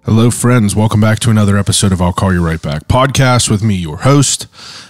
Hello, friends. Welcome back to another episode of I'll Call You Right Back podcast with me, your host.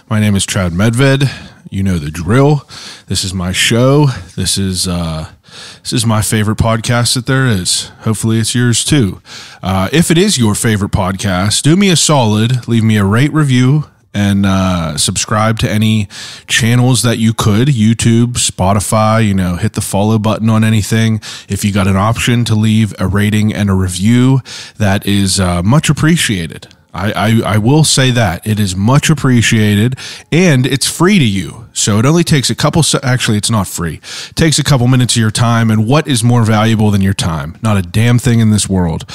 My name is Chad Medved. You know the drill. This is my show. This is my favorite podcast that there is. Hopefully it's yours too. If it is your favorite podcast, do me a solid. Leave me a rate, review, and subscribe to any channels that you could. YouTube, Spotify, hit the follow button on anything. If you got an option to leave a rating and a review, that is much appreciated. I will say that it is much appreciated, and it's free to you. So it only takes actually it's not free. It takes a couple minutes of your time, and what is more valuable than your time? Not a damn thing in this world.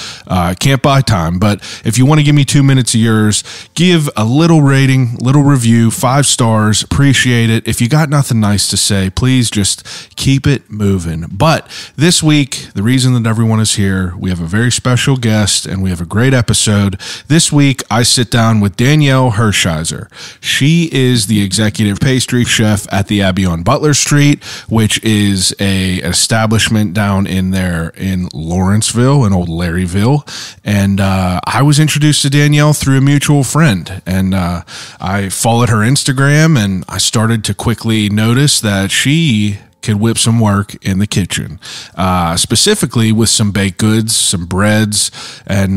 Can't buy time, but if you want to give me 2 minutes of yours, give a little rating, little review, 5 stars, appreciate it. If you got nothing nice to say, please just keep it moving. But this week, the reason that everyone is here, we have a very special guest, and we have a great episode. This week, I sit down with Danielle Hershiser. She is the executive pastry chef at the Abbey on Butler Street, which is an establishment down in Lawrenceville, in old Larryville. And I was introduced to Danielle through a mutual friend, and I followed her Instagram, and I started to quickly notice that she could whip some work in the kitchen, specifically with some baked goods, some breads, and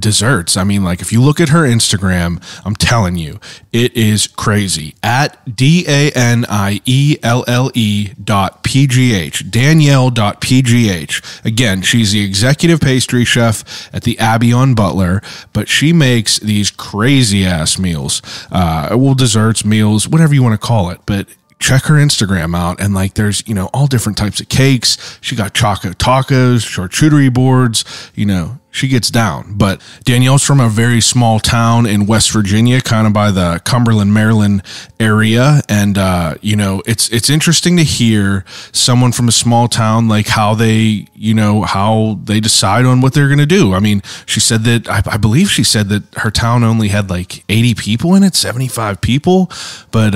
desserts. I mean, like, if you look at her Instagram, I'm telling you, it is crazy. At DANIELLE.PGH, Danielle.PGH. Again, she's the executive pastry chef at the Abbey on Butler, but she makes these crazy ass meals, desserts, meals, whatever you want to call it, but check her Instagram out, and there's, all different types of cakes. She got choco tacos, charcuterie boards, she gets down. But Danielle's from a very small town in West Virginia, kind of by the Cumberland, Maryland area. And, it's interesting to hear someone from a small town, like how they decide on what they're going to do. I mean, she said that, I believe she said that her town only had 80 people in it, 75 people. But,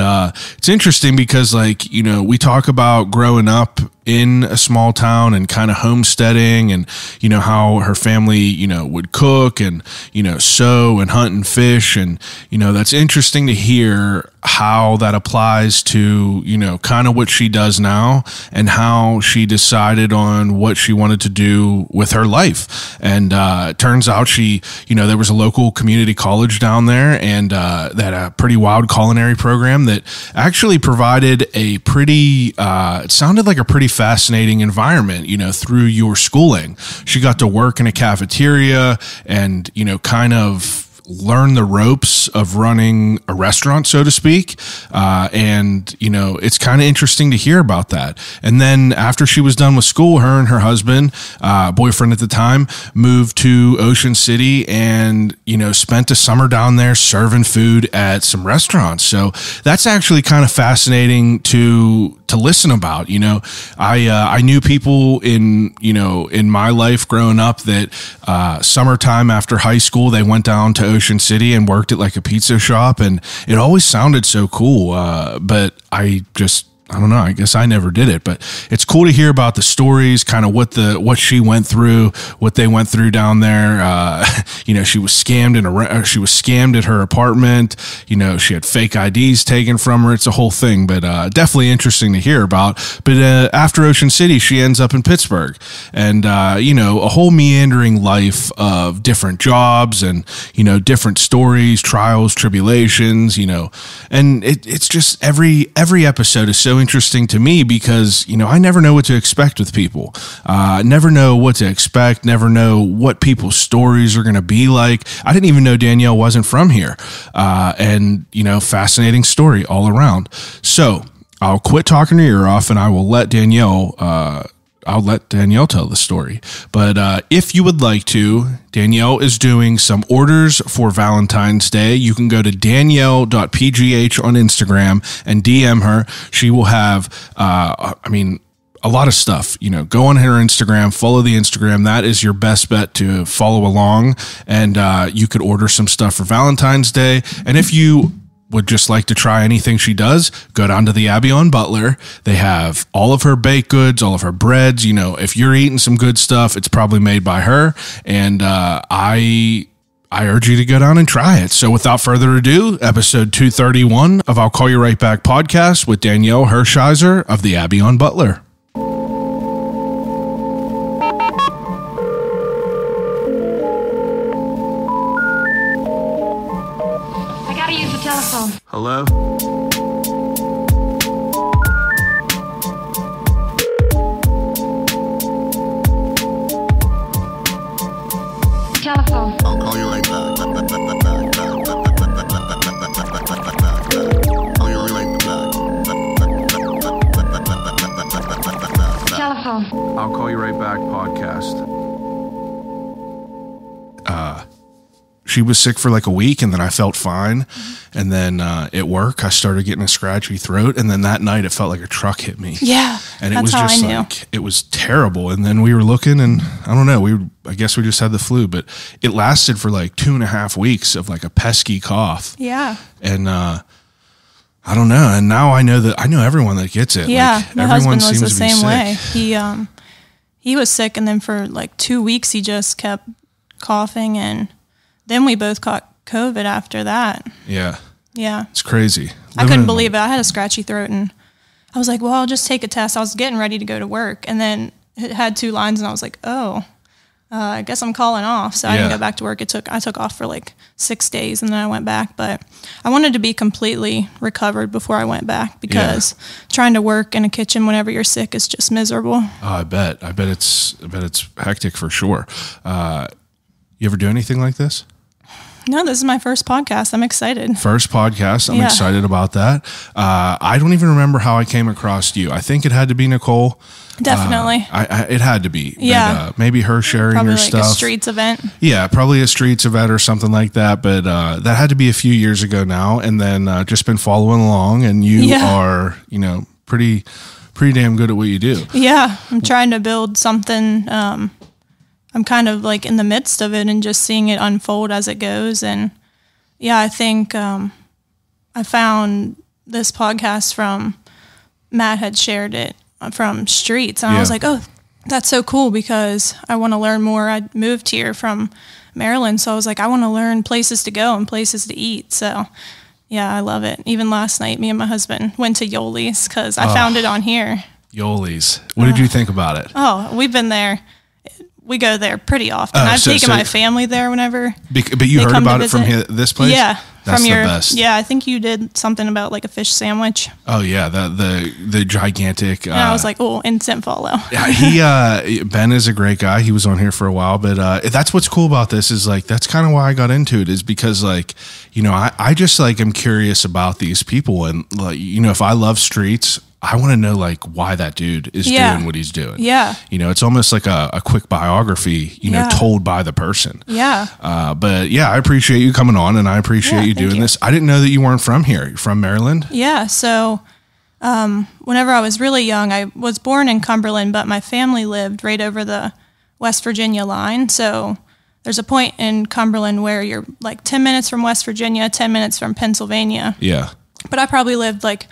it's interesting because we talk about growing up in a small town and kind of homesteading, and how her family would cook and sew and hunt and fish, and that's interesting to hear how that applies to kind of what she does now, and how she decided on what she wanted to do with her life. And it turns out there was a local community college down there, and that had a pretty wild culinary program that actually provided a pretty it sounded like a pretty fascinating environment through your schooling. She got to work in a cafeteria and kind of learn the ropes of running a restaurant, so to speak. And it's kind of interesting to hear about that. And then after she was done with school, her and her husband, boyfriend at the time, moved to Ocean City and, spent a summer down there serving food at some restaurants. So that's actually kind of fascinating to listen about. I knew people in my life growing up that summertime after high school, they went down to Ocean City and worked at a pizza shop, and it always sounded so cool. But I don't know. I guess I never did it, but it's cool to hear about the stories, kind of what she went through, what they went through down there. She was scammed at her apartment. She had fake IDs taken from her. It's a whole thing, but definitely interesting to hear about. But after Ocean City, she ends up in Pittsburgh, and a whole meandering life of different jobs and different stories, trials, tribulations. And it's just every episode is so interesting to me because, I never know what to expect with people. Never know what to expect, never know what people's stories are going to be like. I didn't even know Danielle wasn't from here. And fascinating story all around. So I'll quit talking your ear off, and I will let Danielle tell the story. But if you would like to, Danielle is doing some orders for Valentine's Day. You can go to Danielle.pgh on Instagram and DM her. She will have, a lot of stuff. Go on her Instagram, follow the Instagram. That is your best bet to follow along. And you could order some stuff for Valentine's Day. And if you would just like to try anything she does, go down to the Abbey on Butler. They have all of her baked goods, all of her breads. You know, if you're eating some good stuff, it's probably made by her. And I urge you to go down and try it. So without further ado, episode 231 of I'll Call You Right Back podcast with Danielle Hershiser of the Abbey on Butler. I gotta use the telephone. Hello? Telephone. I'll call you right back. Call you right back. Telephone. I'll Call You Right Back podcast. She was sick for like a week, and then I felt fine. And then at work, I started getting a scratchy throat. And then that night, it felt like a truck hit me. Yeah, And it that's was how just I knew. like, it was terrible. And then we were looking, and I don't know, I guess we just had the flu, but it lasted for like 2.5 weeks of like a pesky cough. Yeah. And I don't know. And now I know everyone that gets it. Yeah, Like, my everyone husband was the seems to be same sick. way. He was sick, and then for like 2 weeks, he just kept coughing, and then we both caught COVID after that. Yeah. Yeah. It's crazy. I couldn't believe it. I had a scratchy throat, and I was like, well, I'll just take a test. I was getting ready to go to work, and then it had 2 lines, and I was like, I guess I'm calling off. So I didn't Yeah. go back to work. I took off for like 6 days, and then I went back. But I wanted to be completely recovered before I went back, because trying to work in a kitchen whenever you're sick is just miserable. Oh, I bet it's hectic for sure. You ever do anything like this? No, this is my first podcast. I'm excited. First podcast. I'm Yeah. excited about that. I don't even remember how I came across you. I think it had to be Nicole. Definitely. It had to be. Yeah. But, maybe her sharing Probably your like stuff. a streets event. Yeah, probably a streets event or something like that. But that had to be a few years ago now. And then just been following along. And you are, pretty damn good at what you do. Yeah, I'm trying to build something. I'm kind of like in the midst of it and just seeing it unfold as it goes. And yeah, I think I found this podcast from Matt had shared it from Streets. And I was like, oh, that's so cool, because I want to learn more. I moved here from Maryland, so I was like, I want to learn places to go and places to eat. So yeah, I love it. Even last night, me and my husband went to Yoli's because I found it on here. Yoli's. What did you think about it? Oh, we've been there. We go there pretty often. Oh, I've so- taken so- my family there whenever. But you they heard come to about it from visit. this place? Yeah, That's from the your best. Yeah, I think you did something about like a fish sandwich. Oh yeah, the gigantic. And I was like, oh, instant follow. Yeah, Ben is a great guy. He was on here for a while, but that's what's cool about this is like that's kind of why I got into it, is because like I just like am curious about these people, and like if I love streets, I want to know like why that dude is doing what he's doing. Yeah. It's almost like a quick biography, told by the person. Yeah. But yeah, I appreciate you coming on, and I appreciate you thank doing you. this. I didn't know that you weren't from here. You're from Maryland? Yeah. So whenever I was really young, I was born in Cumberland, but my family lived right over the West Virginia line. So there's a point in Cumberland where you're like 10 minutes from West Virginia, 10 minutes from Pennsylvania. Yeah. But I probably lived like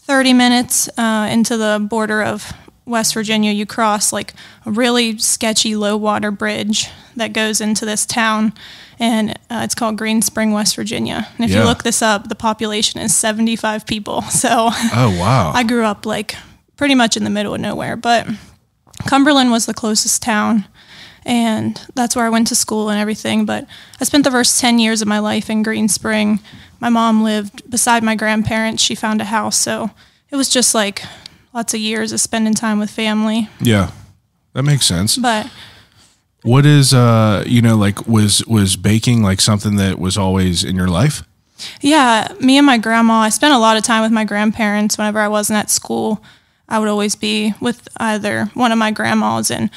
30 minutes into the border of West Virginia. You cross like a really sketchy low water bridge that goes into this town, and it's called Green Spring, West Virginia. And if you look this up, the population is 75 people. So Oh, wow. I grew up like pretty much in the middle of nowhere, but Cumberland was the closest town, and that's where I went to school and everything. But I spent the first 10 years of my life in Green Spring. My mom lived beside my grandparents. She found a house, so it was just like lots of years of spending time with family. Yeah, that makes sense. But What is, was baking like something that was always in your life? yeah, me and my grandma, I spent a lot of time with my grandparents whenever I wasn't at school. I would always be with either one of my grandmas, and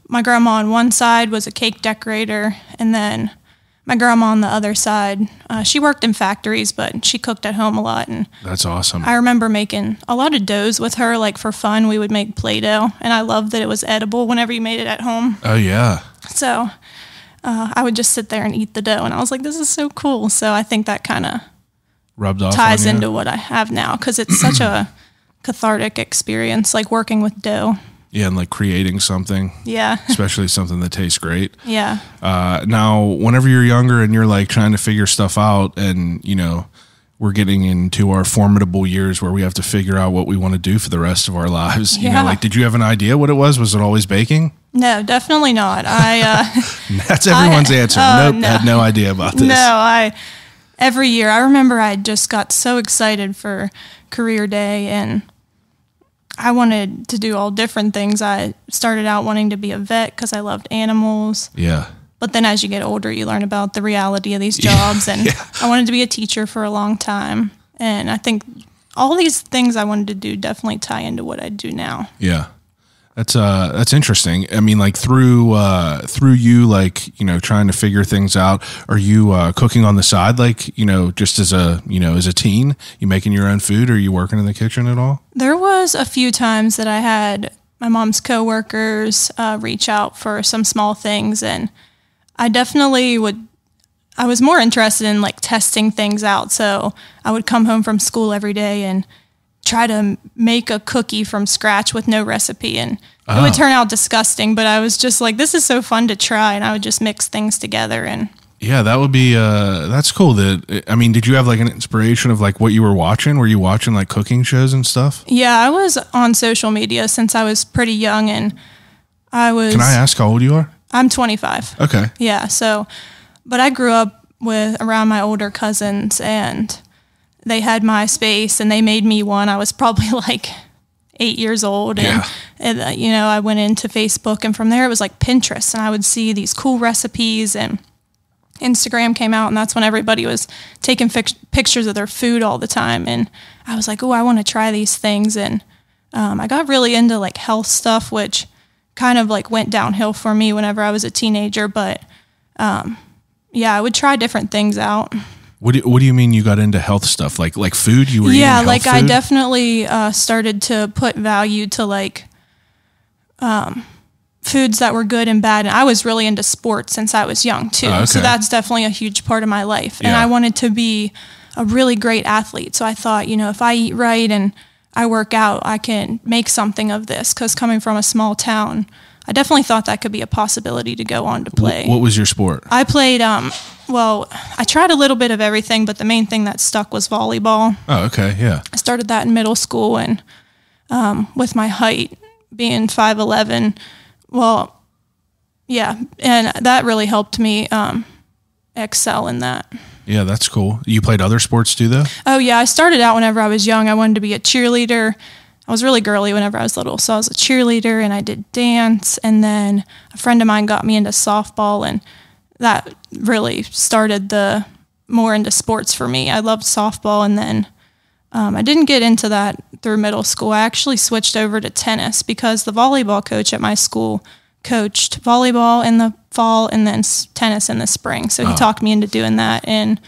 my grandma on one side was a cake decorator, and then my grandma on the other side, she worked in factories, but she cooked at home a lot. And That's awesome. I remember making a lot of doughs with her, like for fun. We would make Play-Doh, and I loved that it was edible whenever you made it at home. Oh, yeah. So I would just sit there and eat the dough, and I was like, this is so cool. So I think that kind of rubbed off ties on you? into what I have now, because it's such a cathartic experience, like working with dough. Yeah, and like creating something. Yeah. Especially something that tastes great. Yeah. Now, whenever you're younger and you're like trying to figure stuff out, and you know, we're getting into our formidable years where we have to figure out what we want to do for the rest of our lives. You know, like, did you have an idea what it was? Was it always baking? No, definitely not. That's everyone's answer. Nope, no. had no idea about this. No, every year, I remember I just got so excited for career day, and I wanted to do all different things. I started out wanting to be a vet because I loved animals. Yeah. But then as you get older, you learn about the reality of these jobs. And I wanted to be a teacher for a long time. And I think all these things I wanted to do definitely tie into what I do now. Yeah. That's interesting. I mean, like through you, like, you know, trying to figure things out, are you cooking on the side, like, you know, just as a teen, you making your own food? Or are you working in the kitchen at all? There was a few times that I had my mom's coworkers reach out for some small things, and I definitely I was more interested in like testing things out. So I would come home from school every day and try to make a cookie from scratch with no recipe, and it would turn out disgusting, but I was just like, this is so fun to try, and I would just mix things together. And yeah, that would be that's cool. I mean, did you have like an inspiration of like what you were watching? Were you watching like cooking shows and stuff? Yeah, I was on social media since I was pretty young, and Can I ask how old you are? I'm 25. Okay. Yeah, but I grew up around my older cousins, and they had MySpace, and they made me one. I was probably like 8 years old. And you know, I went into Facebook, and from there it was like Pinterest, and I would see these cool recipes, and Instagram came out, and that's when everybody was taking pictures of their food all the time. And I was like, oh, I want to try these things. And I got really into like health stuff, which kind of like went downhill for me whenever I was a teenager. But I would try different things out. What do you mean you got into health stuff? Like food? You were eating health like food? I definitely started to put value to like foods that were good and bad. And I was really into sports since I was young too. Okay. So that's definitely a huge part of my life. And I wanted to be a really great athlete. So I thought, you know, if I eat right and I work out, I can make something of this. Because coming from a small town, I definitely thought that could be a possibility to go on to play. What was your sport? I played, I tried a little bit of everything, but the main thing that stuck was volleyball. Oh, okay, yeah. I started that in middle school, and with my height being 5'11", and that really helped me excel in that. Yeah, that's cool. You played other sports too, though? Oh, yeah. I started out whenever I was young. I wanted to be a cheerleader. I was really girly whenever I was little, so I was a cheerleader, and I did dance, and then a friend of mine got me into softball, and that really started more into sports for me. I loved softball, and then I didn't get into that through middle school. I actually switched over to tennis because the volleyball coach at my school coached volleyball in the fall and then tennis in the spring, so he talked me into doing that, and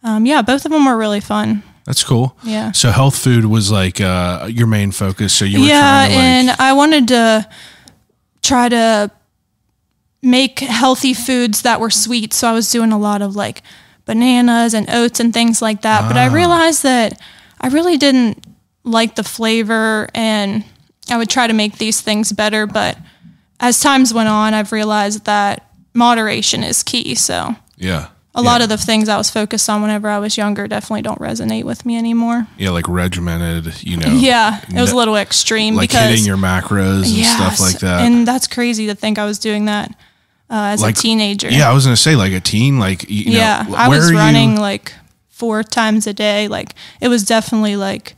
both of them were really fun. That's cool. Yeah. So health food was like your main focus. So you were trying to and I wanted to try to make healthy foods that were sweet. So I was doing a lot of like bananas and oats and things like that. But I realized that I really didn't like the flavor, and I would try to make these things better. But as times went on, I've realized that moderation is key. So yeah. A lot of the things I was focused on whenever I was younger definitely don't resonate with me anymore. Yeah, like regimented, you know. Yeah, it was a little extreme. Like because, hitting your macros and stuff like that. And that's crazy to think I was doing that as a teenager. Yeah, I was going to say like a teen, like, you know. I was running like 4 times a day. Like it was definitely like.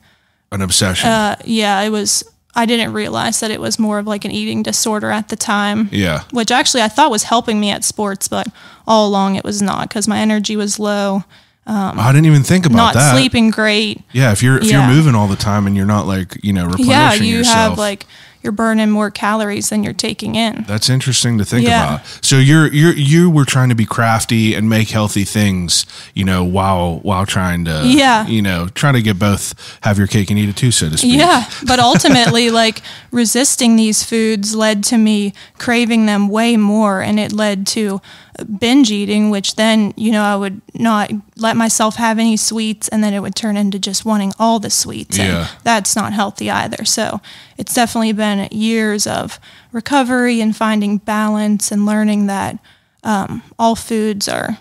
An obsession. It was. I didn't realize that it was more of like an eating disorder at the time. Yeah. Which actually I thought was helping me at sports, but all along it was not, because my energy was low. I didn't even think about that. Not sleeping great. Yeah, if you're moving all the time and you're not like, you know, replenishing you yourself. have like you're burning more calories than you're taking in. That's interesting to think about. So you were trying to be crafty and make healthy things, you know, while trying to you know, trying to get both, have your cake and eat it too, so to speak. Yeah, but ultimately like resisting these foods led to me craving them way more, and it led to binge eating, which then, I would not let myself have any sweets, and then it would turn into just wanting all the sweets. And that's not healthy either. So it's definitely been years of recovery and finding balance and learning that all foods are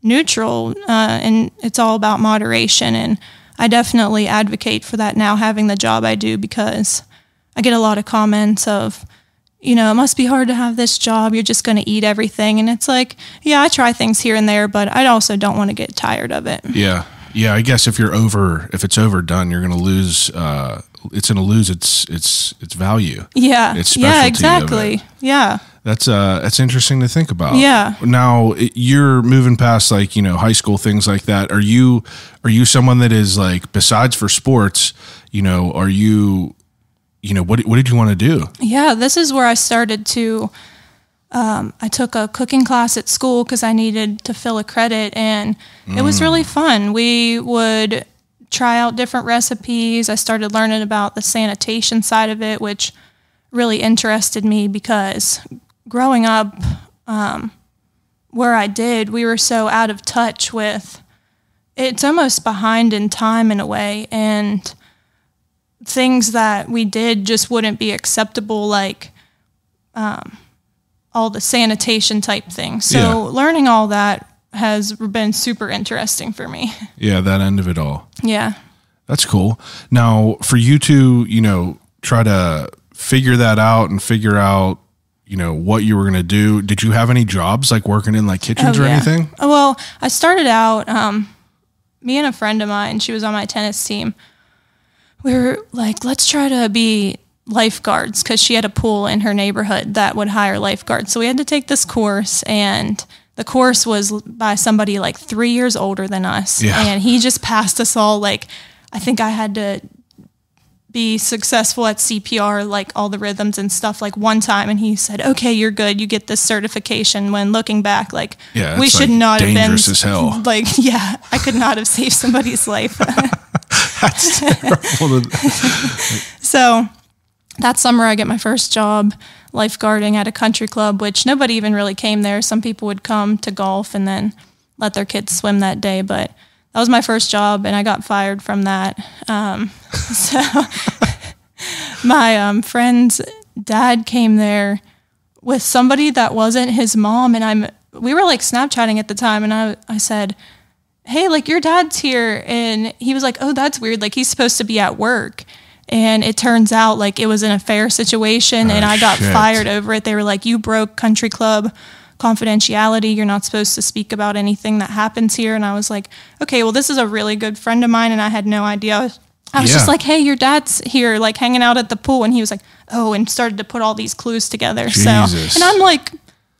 neutral, and it's all about moderation. And I definitely advocate for that now, having the job I do, because I get a lot of comments of, it must be hard to have this job. You're just going to eat everything. And it's like, yeah, I try things here and there, but I also don't want to get tired of it. Yeah. Yeah. I guess if it's overdone, you're going to lose, it's going to lose its value. Yeah. Its specialty. Yeah, exactly. Yeah. That's interesting to think about. Yeah. Now you're moving past high school, things like that. Are you someone that is besides for sports, are you, what did you want to do? Yeah, this is where I started to, I took a cooking class at school because I needed to fill a credit, and it was really fun. We would try out different recipes. I started learning about the sanitation side of it, which really interested me because growing up where I did, we were so out of touch with, it's almost behind in time in a way, and things that we did just wouldn't be acceptable, like all the sanitation type things. So learning all that has been super interesting for me. Yeah, that end of it all. Yeah. That's cool. Now, for you to, try to figure that out and figure out, what you were going to do, did you have any jobs working in kitchens or anything? Well, I started out, me and a friend of mine, she was on my tennis team. We were like, let's try to be lifeguards, because she had a pool in her neighborhood that would hire lifeguards. So we had to take this course, and the course was by somebody 3 years older than us. Yeah. And he just passed us all. I think I had to be successful at CPR, all the rhythms and stuff, one time. And he said, okay, you're good. You get this certification. When looking back, we should not have been dangerous as hell. I could not have saved somebody's life. That's terrible. So that summer I get my first job lifeguarding at a country club, which nobody even really came there. Some people would come to golf and then let their kids swim that day. But that was my first job, and I got fired from that. So my friend's dad came there with somebody that wasn't his mom, and we were Snapchatting at the time, and I said, hey, your dad's here. And he was like, oh, that's weird. He's supposed to be at work. And it turns out it was an affair situation, and I got fired over it. They were like, you broke country club confidentiality. You're not supposed to speak about anything that happens here. And I was like, okay, well, this is a really good friend of mine, and I had no idea. I was just like, hey, your dad's here, hanging out at the pool. And he was like, oh, and started to put all these clues together. Jesus. And I'm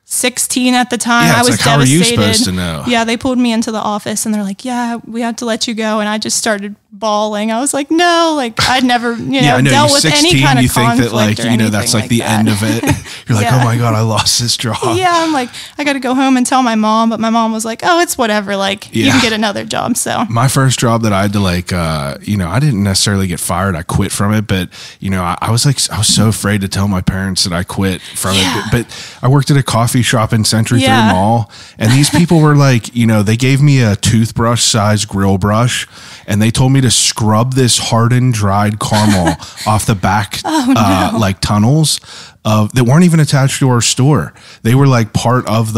16 at the time. Yeah, I was how are devastated. you supposed to know? Yeah, they pulled me into the office, and they're like, yeah, we have to let you go. And I just started bawling. I was like, no, I'd never, dealt with 16, any kind of conflict or anything that's the end of it. You're like, oh my God, I lost this job. Yeah, I'm like, I got to go home and tell my mom. But my mom was like, oh, it's whatever. You can get another job. So my first job that I had to I didn't necessarily get fired. I quit from it. But, I was so afraid to tell my parents that I quit from it. But I worked at a coffee shop in Century 3rd Mall. And these people were they gave me a toothbrush size grill brush, and they told me to scrub this hardened, dried caramel off the back, tunnels that weren't even attached to our store. They were part of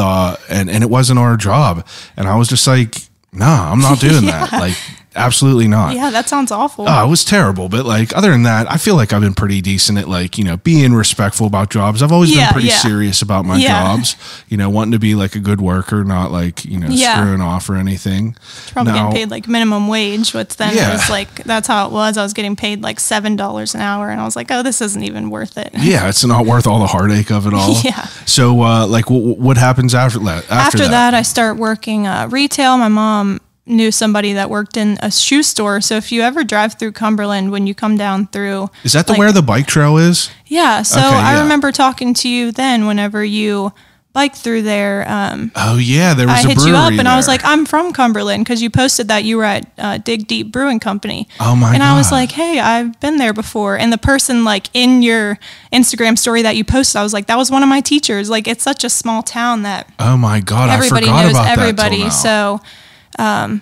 and it wasn't our job. And I was just like, nah, I'm not doing that. Absolutely not. Yeah, that sounds awful. It was terrible. But other than that, I feel like I've been pretty decent at being respectful about jobs. I've always been pretty serious about my jobs, wanting to be a good worker, not screwing off or anything. Probably getting paid minimum wage, which then was that's how it was. I was getting paid $7 an hour, and I was like, oh, this isn't even worth it. Yeah, it's not worth all the heartache of it all. Yeah. So what happens after that? After that, I start working retail. My mom knew somebody that worked in a shoe store. So if you ever drive through Cumberland, when you come down through... Is that where the bike trail is? Yeah. So I remember talking to you then whenever you bike through there. Oh yeah, there was I a hit brewery you up and I was there. like, I'm from Cumberland because you posted that you were at Dig Deep Brewing Company. Oh my And God. I was like, hey, I've been there before. And the person like in your Instagram story that you posted, I was like, that was one of my teachers. Like it's such a small town that Oh my God, everybody I forgot knows about everybody. that till now. So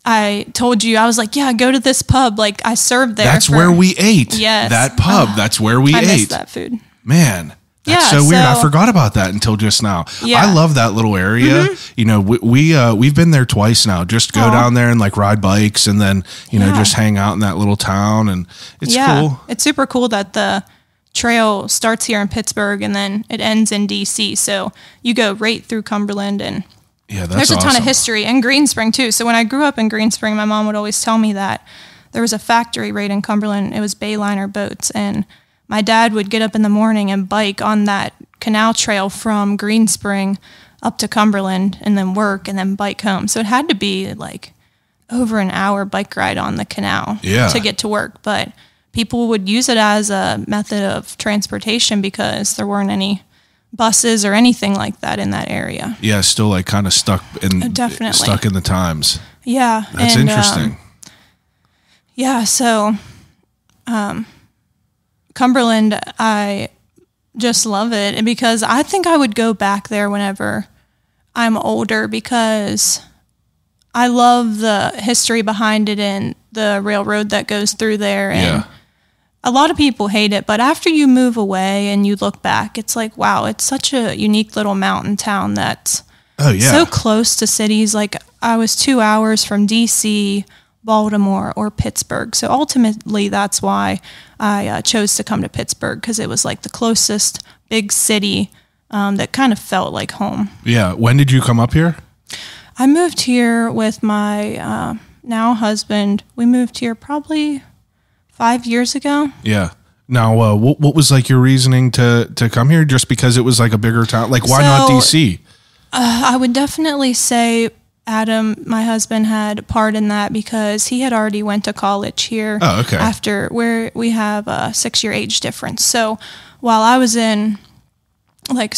I told you, I was like, yeah, go to this pub. Like I served there. That's where we ate. Yes. That pub. That's where we I ate. missed that food. Man. That's Yeah, so weird. I so- forgot about that until just now. Yeah. I love that little area. You know, we've been there twice now. Just go down there and like ride bikes and then, you know, Yeah. just hang out in that little town, and it's cool. It's super cool that the trail starts here in Pittsburgh and then it ends in DC. So you go right through Cumberland, and Yeah, that's there's a ton awesome. of history in Greenspring too. So when I grew up in Greenspring, my mom would always tell me that there was a factory right in Cumberland. It was Bayliner boats, and my dad would get up in the morning and bike on that canal trail from Greenspring up to Cumberland and then work and then bike home. So it had to be like over an hour bike ride on the canal to get to work. But people would use it as a method of transportation because there weren't any buses or anything like that in that area. Yeah, still like kind of stuck in Definitely. stuck in the times. Yeah. That's interesting. Yeah, so Cumberland, I just love it because I think I would go back there whenever I'm older because I love the history behind it and the railroad that goes through there. And a lot of people hate it, but after you move away and you look back, it's like, wow, it's such a unique little mountain town that's so close to cities. Like I was 2 hours from DC, Baltimore, or Pittsburgh. So ultimately, that's why I chose to come to Pittsburgh, because it was like the closest big city that kind of felt like home. Yeah. When did you come up here? I moved here with my now husband. We moved here probably 5 years ago. Yeah. Now, what was like your reasoning to come here? Just because it was like a bigger town? Like, why not So, DC? I would definitely say Adam, my husband, had a part in that because he had already went to college here. Oh, okay. After where we have a 6-year age difference. So while I was in, like,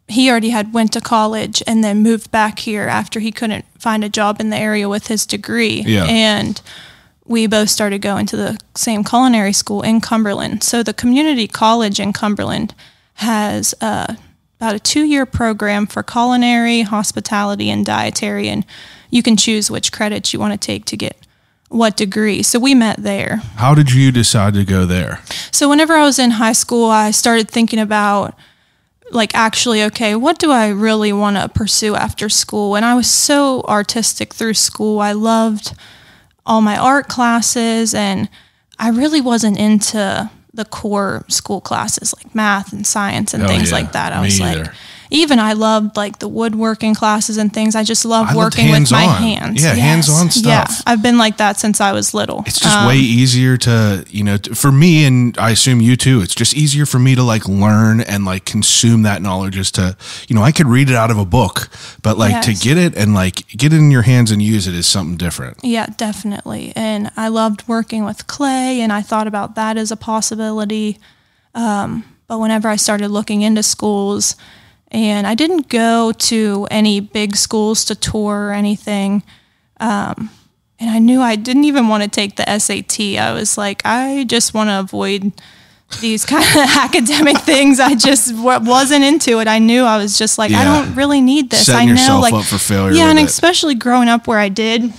he already had went to college and then moved back here after he couldn't find a job in the area with his degree. Yeah. And we both started going to the same culinary school in Cumberland. So the community college in Cumberland has about a 2-year program for culinary, hospitality, and dietary, and you can choose which credits you want to take to get what degree. So we met there. How did you decide to go there? So whenever I was in high school, I started thinking about, like, actually, okay, what do I really want to pursue after school? And I was so artistic through school. I loved all my art classes, and I really wasn't into the core school classes like math and science and things like that. I was like, even I loved like the woodworking classes and things. I just loved working with my hands. Yeah, hands-on stuff. Yeah, I've been like that since I was little. It's just way easier to, you know, for me, and I assume you too, it's just easier for me to like learn and like consume that knowledge as to, you know, I could read it out of a book, but like to get it and like get it in your hands and use it is something different. Yeah, definitely. And I loved working with clay, and I thought about that as a possibility. But whenever I started looking into schools, and I didn't go to any big schools to tour or anything, and I knew I didn't even want to take the SAT. I was like, I just want to avoid these kind of academic things. I just wasn't into it. I knew I was just like, I don't really need this. Setting I know, yourself like, up for failure. yeah, and with it. especially growing up where I did,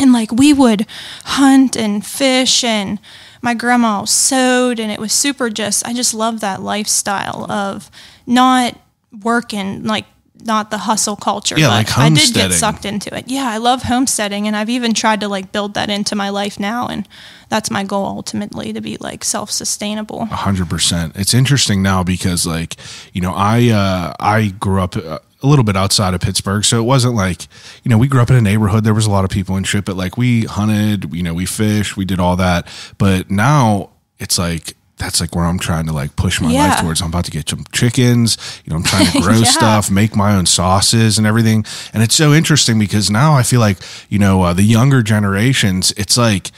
and like we would hunt and fish, and my grandma sewed, and it was super I just loved that lifestyle of not working, like not the hustle culture. Yeah, but like I did homesteading. get sucked into it. Yeah, I love homesteading, and I've even tried to like build that into my life now, and that's my goal ultimately, to be like self-sustainable. 100%. It's interesting now because like, you know, I grew up a little bit outside of Pittsburgh, so it wasn't like, you know, we grew up in a neighborhood, there was a lot of people and shit, but like we hunted, you know, we fished, we did all that. But now it's like, that's like where I'm trying to like push my life towards. I'm about to get some chickens, you know, I'm trying to grow stuff, make my own sauces and everything. And it's so interesting because now I feel like, you know, the younger generations, it's like,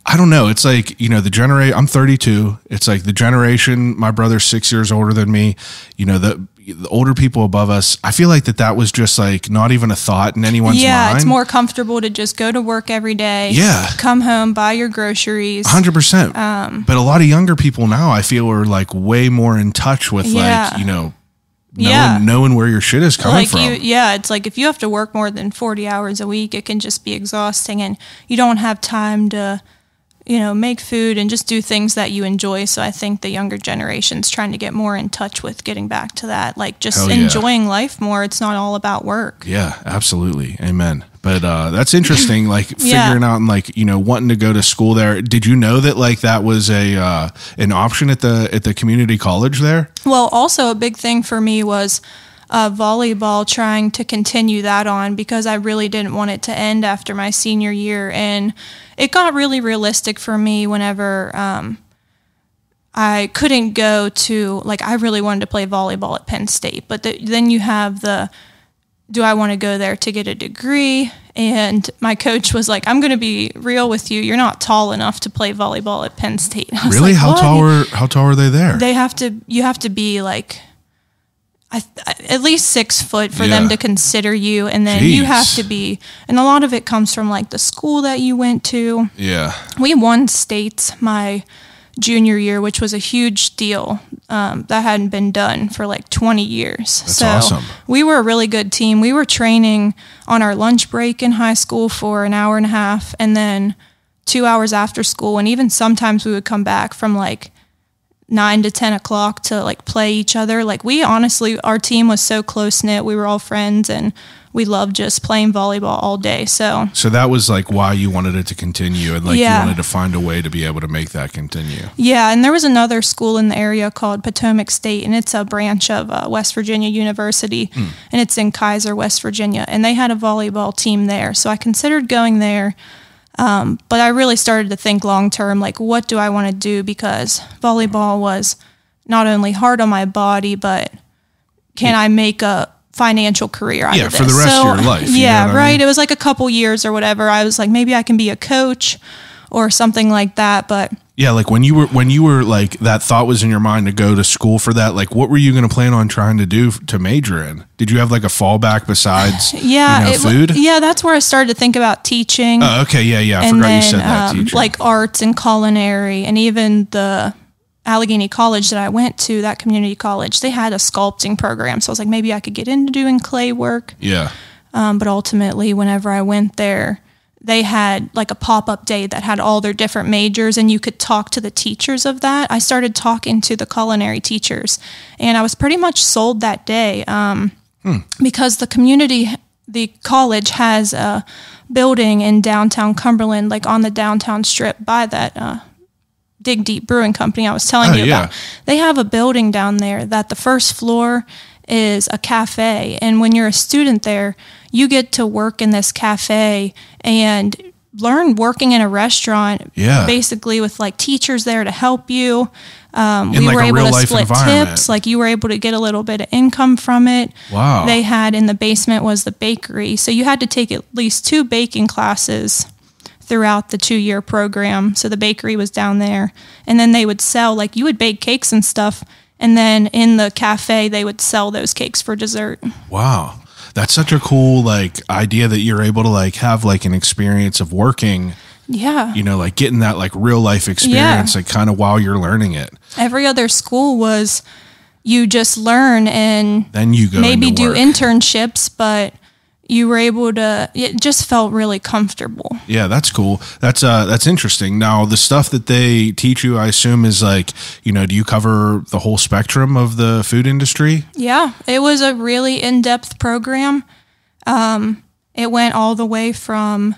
I don't know. It's like, you know, I'm 32. It's like the generation, my brother's 6 years older than me. You know, the older people above us, I feel like that was just like not even a thought in anyone's mind. Yeah, it's more comfortable to just go to work every day. Yeah. Come home, buy your groceries. 100%. But a lot of younger people now, I feel, are like way more in touch with like, you know, knowing where your shit is coming from. It's like if you have to work more than 40 hours a week, it can just be exhausting, and you don't have time to, you know, make food and just do things that you enjoy. So I think the younger generation's trying to get more in touch with getting back to that, like just enjoying life more. It's not all about work. Yeah, absolutely. Amen. But that's interesting, like figuring out and like, you know, wanting to go to school there. Did you know that like that was an option at the community college there? Well, also a big thing for me was volleyball, trying to continue that on, because I really didn't want it to end after my senior year. And it got really realistic for me whenever I couldn't go to, like, I really wanted to play volleyball at Penn State. But then you have do I want to go there to get a degree? And my coach was like, I'm going to be real with you. You're not tall enough to play volleyball at Penn State. Really? Like, how tall are they there? You have to be like, at least 6 foot for them to consider you. And then you have to be, and a lot of it comes from like the school that you went to. Yeah. We won states my junior year, which was a huge deal. That hadn't been done for like 20 years. That's awesome. We were a really good team. We were training on our lunch break in high school for an hour and a half, and then 2 hours after school. And even sometimes we would come back from like 9 to 10 o'clock to like play each other. Like our team was so close knit. We were all friends, and we loved just playing volleyball all day. So that was like why you wanted it to continue, and like you wanted to find a way to be able to make that continue. Yeah. And there was another school in the area called Potomac State, and it's a branch of West Virginia University, and it's in Kaiser, West Virginia. And they had a volleyball team there. So I considered going there. But I really started to think long term, like, what do I want to do? Because volleyball was not only hard on my body, but can I make a financial career out of this? Yeah, for the rest of your life. Yeah, right. I mean? It was like a couple years or whatever. I was like, maybe I can be a coach or something like that. But yeah, like when you were like, that thought was in your mind to go to school for that, like what were you going to plan on trying to do to major in? Did you have like a fallback besides food? Yeah, that's where I started to think about teaching. Oh, okay. Yeah. I forgot you said that, teaching. Like arts and culinary, and even the Allegheny College that I went to, that community college, they had a sculpting program. So I was like, maybe I could get into doing clay work. Yeah. But ultimately, whenever I went there, they had like a pop-up day that had all their different majors, and you could talk to the teachers of that. I started talking to the culinary teachers, and I was pretty much sold that day because the college has a building in downtown Cumberland, like on the downtown strip by that Dig Deep Brewing Company I was telling you about. They have a building down there that the first floor is a cafe, and when you're a student there, you get to work in this cafe and learn working in a restaurant, basically with like teachers there to help you. We were able to split tips. Like you were able to get a little bit of income from it. Wow. They had in the basement was the bakery. So you had to take at least 2 baking classes throughout the 2-year program. So the bakery was down there, and then they would sell, like you would bake cakes and stuff. And then in the cafe, they would sell those cakes for dessert. Wow. That's such a cool like idea that you're able to like have like an experience of working. Yeah. You know, like getting that like real life experience, like kind of while you're learning it. Every other school was you just learn and then you go maybe do work. Internships, but you were able to, it just felt really comfortable. Yeah, that's cool. That's interesting. Now, the stuff that they teach you, I assume, is like, you know, do you cover the whole spectrum of the food industry? Yeah, it was a really in-depth program. It went all the way from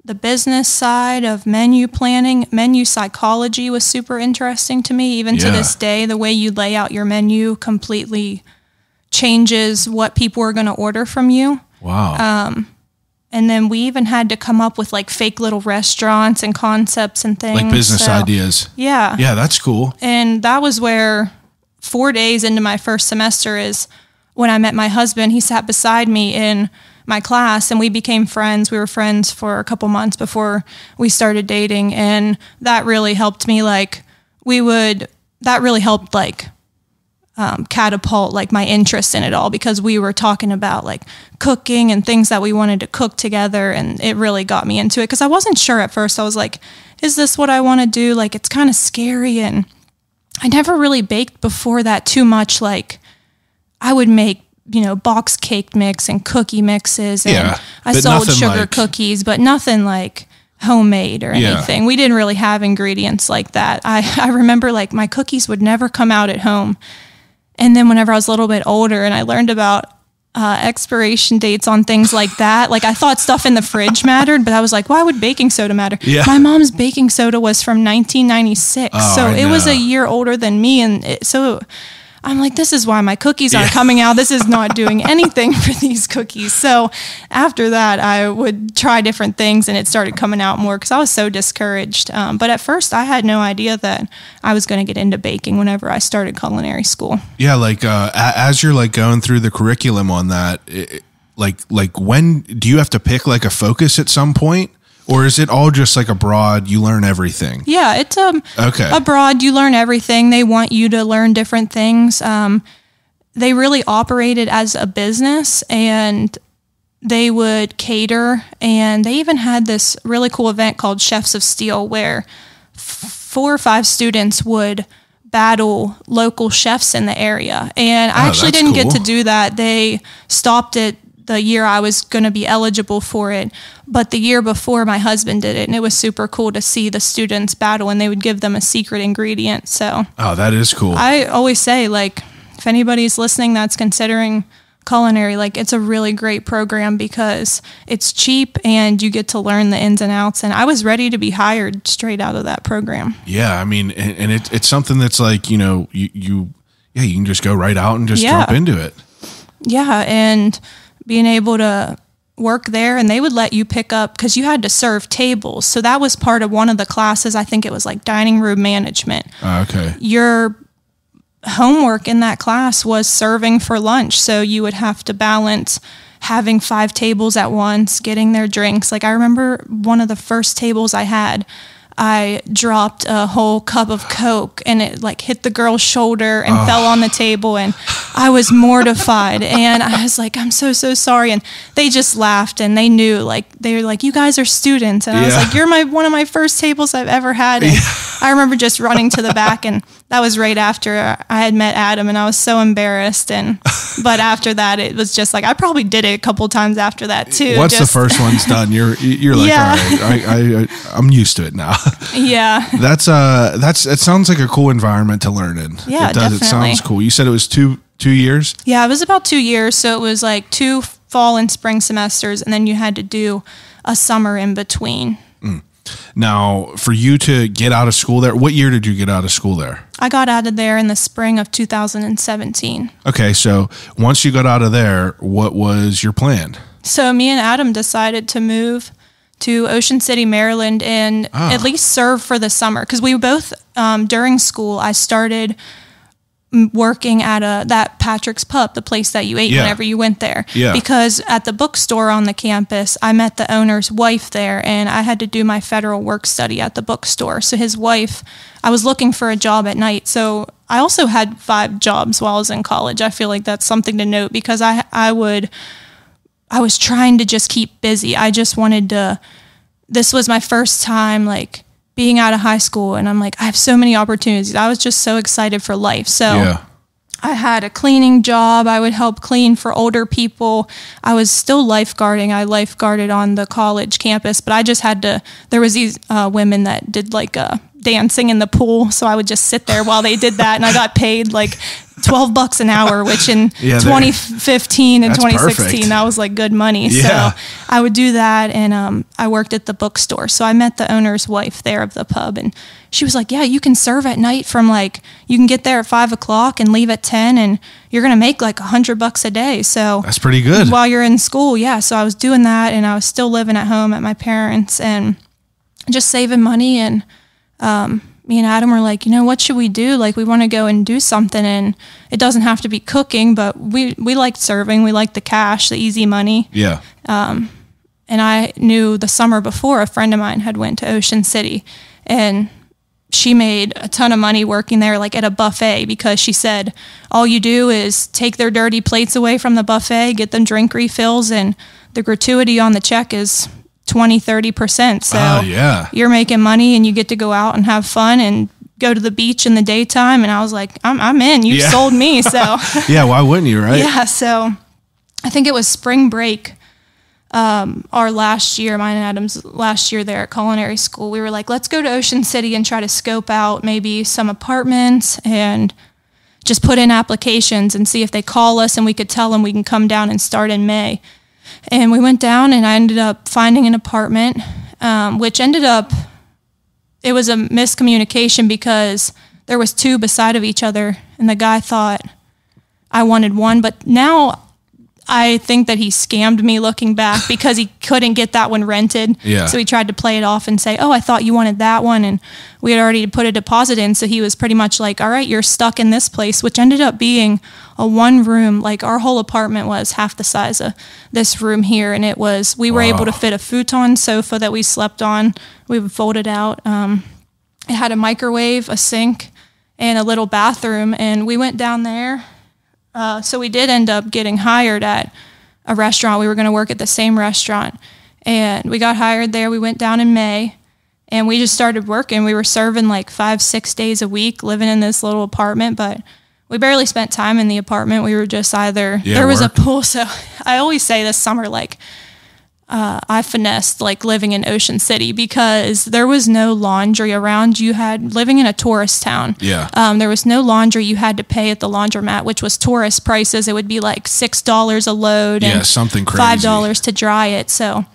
the business side of menu planning. Menu psychology was super interesting to me. Even to this day, the way you lay out your menu completely changes what people are going to order from you. Wow. And then we even had to come up with like fake little restaurants and concepts and things. Like business ideas. Yeah. Yeah, that's cool. And that was where 4 days into my first semester is when I met my husband. He sat beside me in my class and we became friends. We were friends for a couple months before we started dating. And that really helped me. That really helped catapult like my interest in it all, because we were talking about like cooking and things that we wanted to cook together, and it really got me into it because I wasn't sure at first. I was like, is this what I want to do? Like, it's kind of scary, and I never really baked before that too much. Like, I would make, box cake mix and cookie mixes, and I sold sugar cookies, but nothing like homemade or anything. We didn't really have ingredients like that. I remember like my cookies would never come out at home. And then whenever I was a little bit older and I learned about expiration dates on things like that, like I thought stuff in the fridge mattered, but I was like, why would baking soda matter? Yeah. My mom's baking soda was from 1996. So it was a year older than me. And so I'm like, this is why my cookies aren't coming out. This is not doing anything for these cookies. So after that, I would try different things and it started coming out more because I was so discouraged. But at first, I had no idea that I was going to get into baking whenever I started culinary school. Yeah, like as you're like going through the curriculum on that, like when do you have to pick like a focus at some point? Or is it all just like a broad, you learn everything? Yeah, it's a broad, you learn everything. They want you to learn different things. They really operated as a business, and they would cater. And they even had this really cool event called Chefs of Steel, where 4 or 5 students would battle local chefs in the area. And I actually didn't get to do that. They stopped it the year I was going to be eligible for it. But the year before, my husband did it, and it was super cool to see the students battle, and they would give them a secret ingredient. So, that is cool. I always say, like, if anybody's listening that's considering culinary, like, it's a really great program because it's cheap and you get to learn the ins and outs. And I was ready to be hired straight out of that program. Yeah, I mean, and it's something that's like, you can just go right out and just jump into it. Yeah, and being able to work there, and they would let you pick up, because you had to serve tables. So that was part of one of the classes. I think it was like dining room management. Okay. Your homework in that class was serving for lunch. So you would have to balance having 5 tables at once, getting their drinks. Like I remember one of the first tables I had, I dropped a whole cup of Coke and it like hit the girl's shoulder and fell on the table, and I was mortified, and I was like, I'm so sorry. And they just laughed, and they knew, like, they were like, you guys are students. And I was like, you're one of my first tables I've ever had. And I remember just running to the back, and that was right after I had met Adam, and I was so embarrassed. But after that, it was just like, I probably did it a couple times after that too. Once the first one's done, you're like, all right, I'm used to it now. Yeah. It sounds like a cool environment to learn in. Yeah, it does. Definitely. It sounds cool. You said it was two years? Yeah, it was about 2 years. So it was like 2 fall and spring semesters, and then you had to do a summer in between. Now, for you to get out of school there, what year did you get out of school there? I got out of there in the spring of 2017. Okay, so once you got out of there, what was your plan? So me and Adam decided to move to Ocean City, Maryland, and at least serve for the summer. Because we both, during school, I started working at that Patrick's Pub, the place that you ate whenever you went there. Yeah. Because at the bookstore on the campus, I met the owner's wife there, and I had to do my federal work study at the bookstore. So his wife, I was looking for a job at night. So I also had 5 jobs while I was in college. I feel like that's something to note, because I was trying to just keep busy. I just wanted to, this was my first time like being out of high school, and I'm like, I have so many opportunities. I was just so excited for life. So I had a cleaning job. I would help clean for older people. I was still lifeguarding. I lifeguarded on the college campus, but I just had to, there was these women that did like dancing in the pool. So I would just sit there while they did that, and I got paid like $12 an hour, which in 2015 and 2016, perfect. That was like good money. Yeah. So I would do that, and I worked at the bookstore. So I met the owner's wife there of the pub, and she was like, yeah, you can serve at night from like, you can get there at 5 o'clock and leave at 10, and you're going to make like $100 a day. So that's pretty good while you're in school. Yeah. So I was doing that, and I was still living at home at my parents and just saving money. And me and Adam were like, what should we do? Like, we want to go and do something, and it doesn't have to be cooking, but we liked serving. We liked the cash, the easy money. Yeah. And I knew the summer before, a friend of mine had went to Ocean City, and she made a ton of money working there, like at a buffet, because she said all you do is take their dirty plates away from the buffet, get them drink refills, and the gratuity on the check is 20-30%. So you're making money and you get to go out and have fun and go to the beach in the daytime. And I was like, I'm in. You've sold me. So yeah, why wouldn't you, right? Yeah. So I think it was spring break. Our last year, mine and Adam's last year there at culinary school, we were like, let's go to Ocean City and try to scope out maybe some apartments and just put in applications and see if they call us and we could tell them we can come down and start in May. And we went down and I ended up finding an apartment, which ended up, it was a miscommunication because there was two beside of each other and the guy thought I wanted one, but now I think that he scammed me looking back because he couldn't get that one rented. Yeah. So he tried to play it off and say, oh, I thought you wanted that one. And we had already put a deposit in. So he was pretty much like, all right, you're stuck in this place, which ended up being a one room. Like our whole apartment was half the size of this room here. And it was, we were able to fit a futon sofa that we slept on. We would fold it out. It had a microwave, a sink, and a little bathroom. And we went down there. So we did end up getting hired at a restaurant. We were going to work at the same restaurant. And we got hired there. We went down in May. And we just started working. We were serving like 5-6 days a week, living in this little apartment. But we barely spent time in the apartment. We were just either... there was a pool. So I always say this summer, like... I finessed like living in Ocean City because there was no laundry around. You had living in a tourist town. Yeah. There was no laundry. You had to pay at the laundromat, which was tourist prices. It would be like $6 a load and something crazy. $5 to dry it. So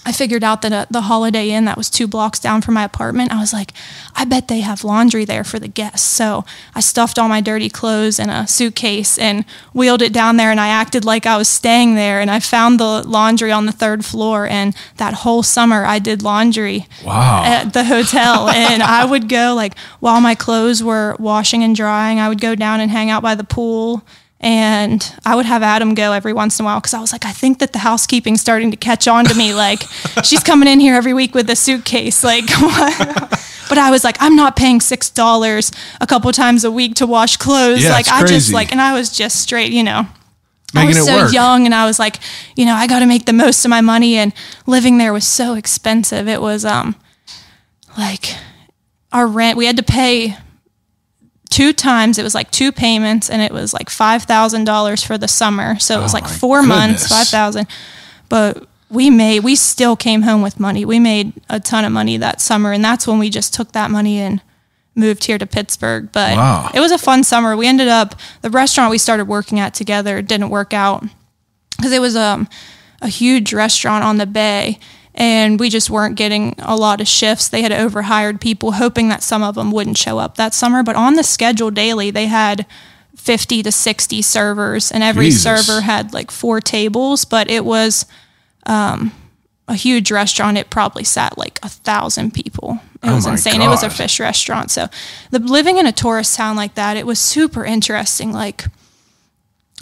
I figured out that the Holiday Inn that was 2 blocks down from my apartment, I was like, I bet they have laundry there for the guests. So I stuffed all my dirty clothes in a suitcase and wheeled it down there, and I acted like I was staying there, and I found the laundry on the 3rd floor, and that whole summer I did laundry at the hotel. And I would go, like, while my clothes were washing and drying, I would go down and hang out by the pool. And I would have Adam go every once in a while because I was like, I think that the housekeeping's starting to catch on to me. Like, she's coming in here every week with a suitcase. Like, what? But I was like, I'm not paying $6 a couple times a week to wash clothes. Yeah, like, it's crazy. And I was just straight, Making I was so work. young, and I was like, I got to make the most of my money. And living there was so expensive. It was like our rent. We had to pay 2 times. It was like 2 payments, and it was like $5,000 for the summer. So it was like 4 months, 5,000. But we still came home with money. We made a ton of money that summer, and that's when we just took that money and moved here to Pittsburgh. But it was a fun summer. We ended up, the restaurant we started working at together didn't work out because it was a huge restaurant on the bay. And we just weren't getting a lot of shifts. They had overhired people, hoping that some of them wouldn't show up that summer. But on the schedule daily, they had 50 to 60 servers, and every server had like 4 tables. But it was a huge restaurant. It probably sat like 1,000 people. It was insane. It was a fish restaurant. So living in a tourist town like that, it was super interesting. Like,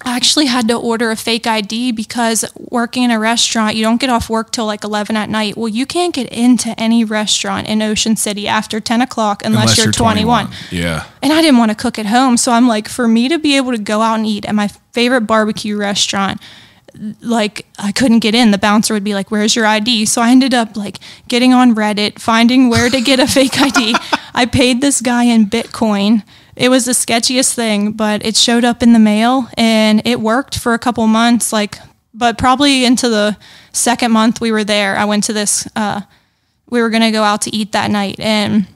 I actually had to order a fake ID because working in a restaurant, you don't get off work till like 11 at night. Well, you can't get into any restaurant in Ocean City after 10 o'clock unless you're 21. Yeah. And I didn't want to cook at home. So I'm like, for me to be able to go out and eat at my favorite barbecue restaurant, like, I couldn't get in. The bouncer would be like, where's your ID? So I ended up like getting on Reddit, finding where to get a fake ID. I paid this guy in Bitcoin. It was the sketchiest thing, but it showed up in the mail, and it worked for a couple months. But probably into the 2nd month we were there, I went to this, we were going to go out to eat that night, and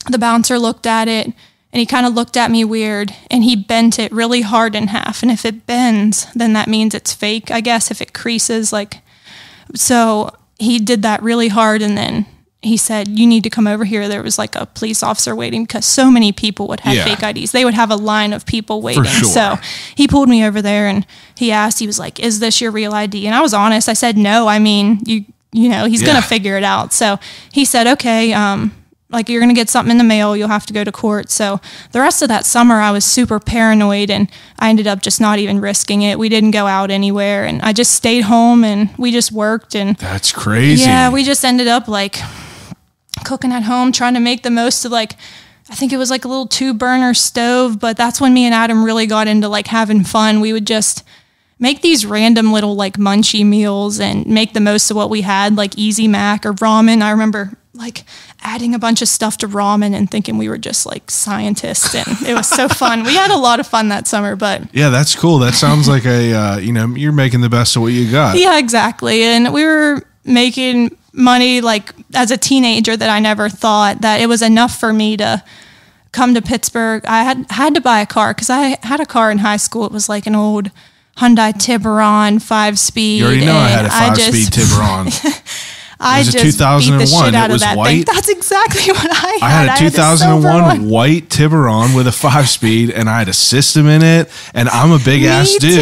the bouncer looked at it, and he kind of looked at me weird, and he bent it really hard in half. And if it bends, then that means it's fake, I guess, if it creases. So he did that really hard, and then he said, you need to come over here. There was like a police officer waiting because so many people would have fake IDs. They would have a line of people waiting. For sure. So he pulled me over there, and he was like, is this your real ID? And I was honest. I said, no, I mean, he's going to figure it out. So he said, okay, like, you're going to get something in the mail. You'll have to go to court. So the rest of that summer, I was super paranoid, and I ended up just not even risking it. We didn't go out anywhere, and I just stayed home, and we just worked. And that's crazy. Yeah, we just ended up like cooking at home, trying to make the most of like, I think it was like a little 2-burner stove, but that's when me and Adam really got into like having fun. We would just make these random little like munchy meals and make the most of what we had, like easy mac or ramen. I remember like adding a bunch of stuff to ramen and thinking we were just like scientists, and it was so fun. We had a lot of fun that summer, but Yeah, that's cool. That sounds like you're making the best of what you got. yeah, exactly. And we were making money like as a teenager that I never thought that it was enough for me to come to Pittsburgh. I had to buy a car because I had a car in high school. It was like an old Hyundai Tiburon 5-speed. You already know I had a 5-speed Tiburon. I was a just 2001. beat the shit out It was of that white. thing. That's exactly what I had. I had a silver 2001 one. white Tiburon with a 5-speed, and I had a system in it. And I'm a big ass Me dude,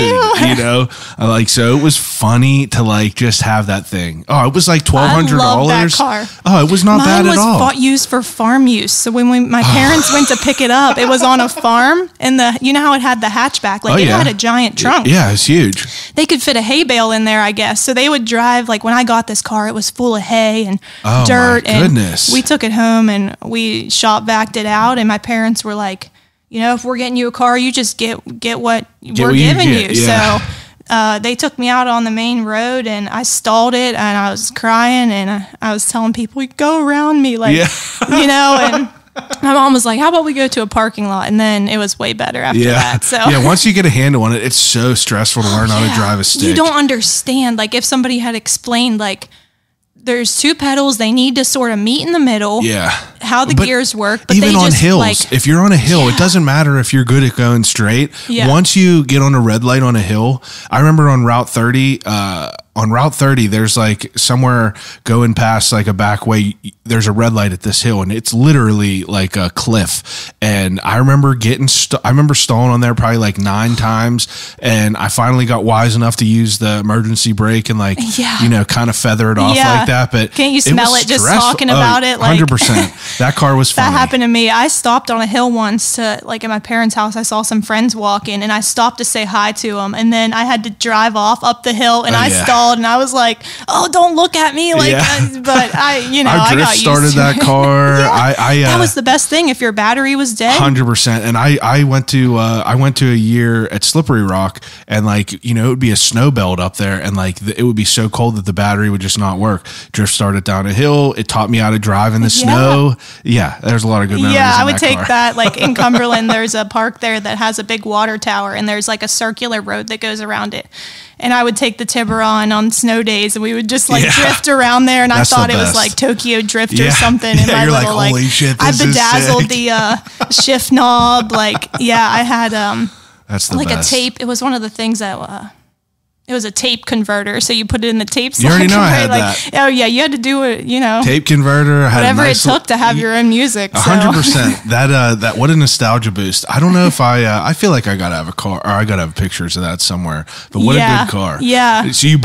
too. So it was funny to like just have that thing. Oh, it was like $1,200. I love that car. Oh, it was not Mine bad at all. was used for farm use. So when my parents went to pick it up, it was on a farm, and you know how it had the hatchback, like it had a giant trunk. Yeah, it's huge. They could fit a hay bale in there, I guess. So they would drive, like when I got this car, it was full of hay and dirt. My goodness. And we took it home and we shop vacked it out. And my parents were like, if we're getting you a car, you just get what we're giving you. Yeah. So they took me out on the main road and I stalled it and I was crying and I was telling people, go around me, like, and my mom was like, how about we go to a parking lot? And then it was way better after that. So once you get a handle on it, it's so stressful to learn how to drive a stick. You don't understand. Like if somebody had explained, like, there's 2 pedals, they need to sort of meet in the middle. Yeah. How the gears work. But even they on just, hills, like, if you're on a hill, it doesn't matter if you're good at going straight. Yeah. Once you get on a red light on a hill, I remember on Route 30, there's like somewhere going past like a back way, there's a red light at this hill and it's literally like a cliff. And I remember stalling on there probably like 9 times. And I finally got wise enough to use the emergency brake and kind of feather it off like that. But can't you smell it just stressful. talking about it? Like 100%. That car was funny. That happened to me. I stopped on a hill once to, like, at my parents' house. I saw some friends walking and I stopped to say hi to them. And then I had to drive off up the hill and I stalled and I was like, oh, don't look at me. Like, but I got used started to that it. car. That was the best thing if your battery was dead. 100%. And I went to a year at Slippery Rock and it would be a snow belt up there and it would be so cold that the battery would just not work. Drift started down a hill. It taught me how to drive in the snow. Yeah, there's a lot of good memories. Yeah, in I would that take car. that. Like in Cumberland, there's a park there that has a big water tower, and there's like a circular road that goes around it. And I would take the Tiburon on snow days, and we would just drift around there. And That's I thought the it was best. like Tokyo Drift or something. And Yeah, my you're little like, holy shit, I this is bedazzled sick. the shift knob. I had That's the like best. a tape. It was one of the things that. It was a tape converter, so you put it in the tape slot. You already know I had that. Oh yeah, you had to do it. Tape converter. I had whatever a nice it took to have your own music. 100%. That what a nostalgia boost. I don't know if I feel like I gotta have a car or I gotta have pictures of that somewhere. But what a good car. Yeah. So you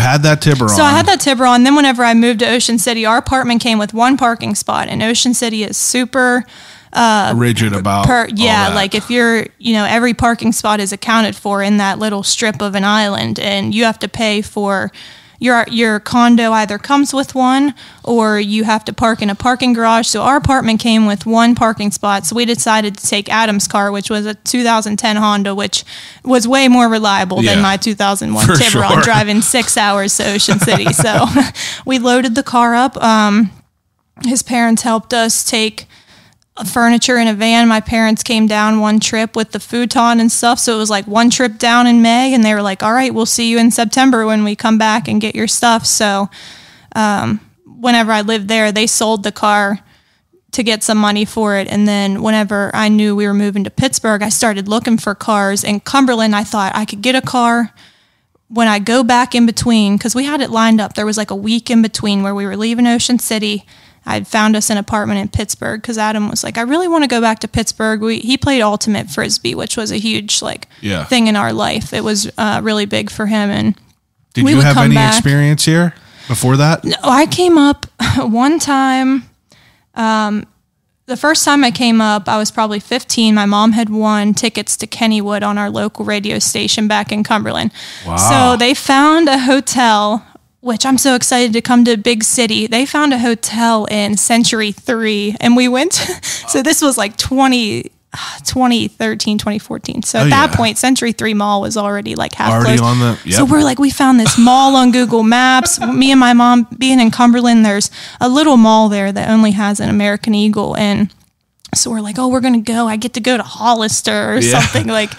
had that Tiburon. So I had that Tiburon. Then whenever I moved to Ocean City, our apartment came with 1 parking spot, and Ocean City is super rigid about all that. like if you're every parking spot is accounted for in that little strip of an island, and you have to pay for your condo either comes with one or you have to park in a parking garage. So our apartment came with 1 parking spot, so we decided to take Adam's car, which was a 2010 Honda, which was way more reliable than my 2001 For Tiburon, sure. driving 6 hours to Ocean City. So we loaded the car up. His parents helped us take furniture in a van. My parents came down one trip with the futon and stuff, so it was like 1 trip down in May, and they were like, all right, we'll see you in September when we come back and get your stuff. So whenever I lived there, they sold the car to get some money for it, and then whenever I knew we were moving to Pittsburgh, I started looking for cars. In Cumberland, I thought I could get a car when I go back in between, because we had it lined up. There was like a week in between where we were leaving Ocean City. I found us an apartment in Pittsburgh because Adam was like, I really want to go back to Pittsburgh. He played ultimate frisbee, which was a huge thing in our life. It was really big for him. And did you have any experience here before that? No, I came up one time. The first time I came up, I was probably 15. My mom had won tickets to Kennywood on our local radio station back in Cumberland. Wow. So they found a hotel which I'm so excited to come to a big city. They found a hotel in Century 3, and we went. So this was like 2013, 2014. So at that point, Century 3 Mall was already like half closed. So we're like, we found this mall on Google Maps. Me and my mom, being in Cumberland, there's a little mall there that only has an American Eagle. And so we're like, oh, we're going to go. I get to go to Hollister or something like.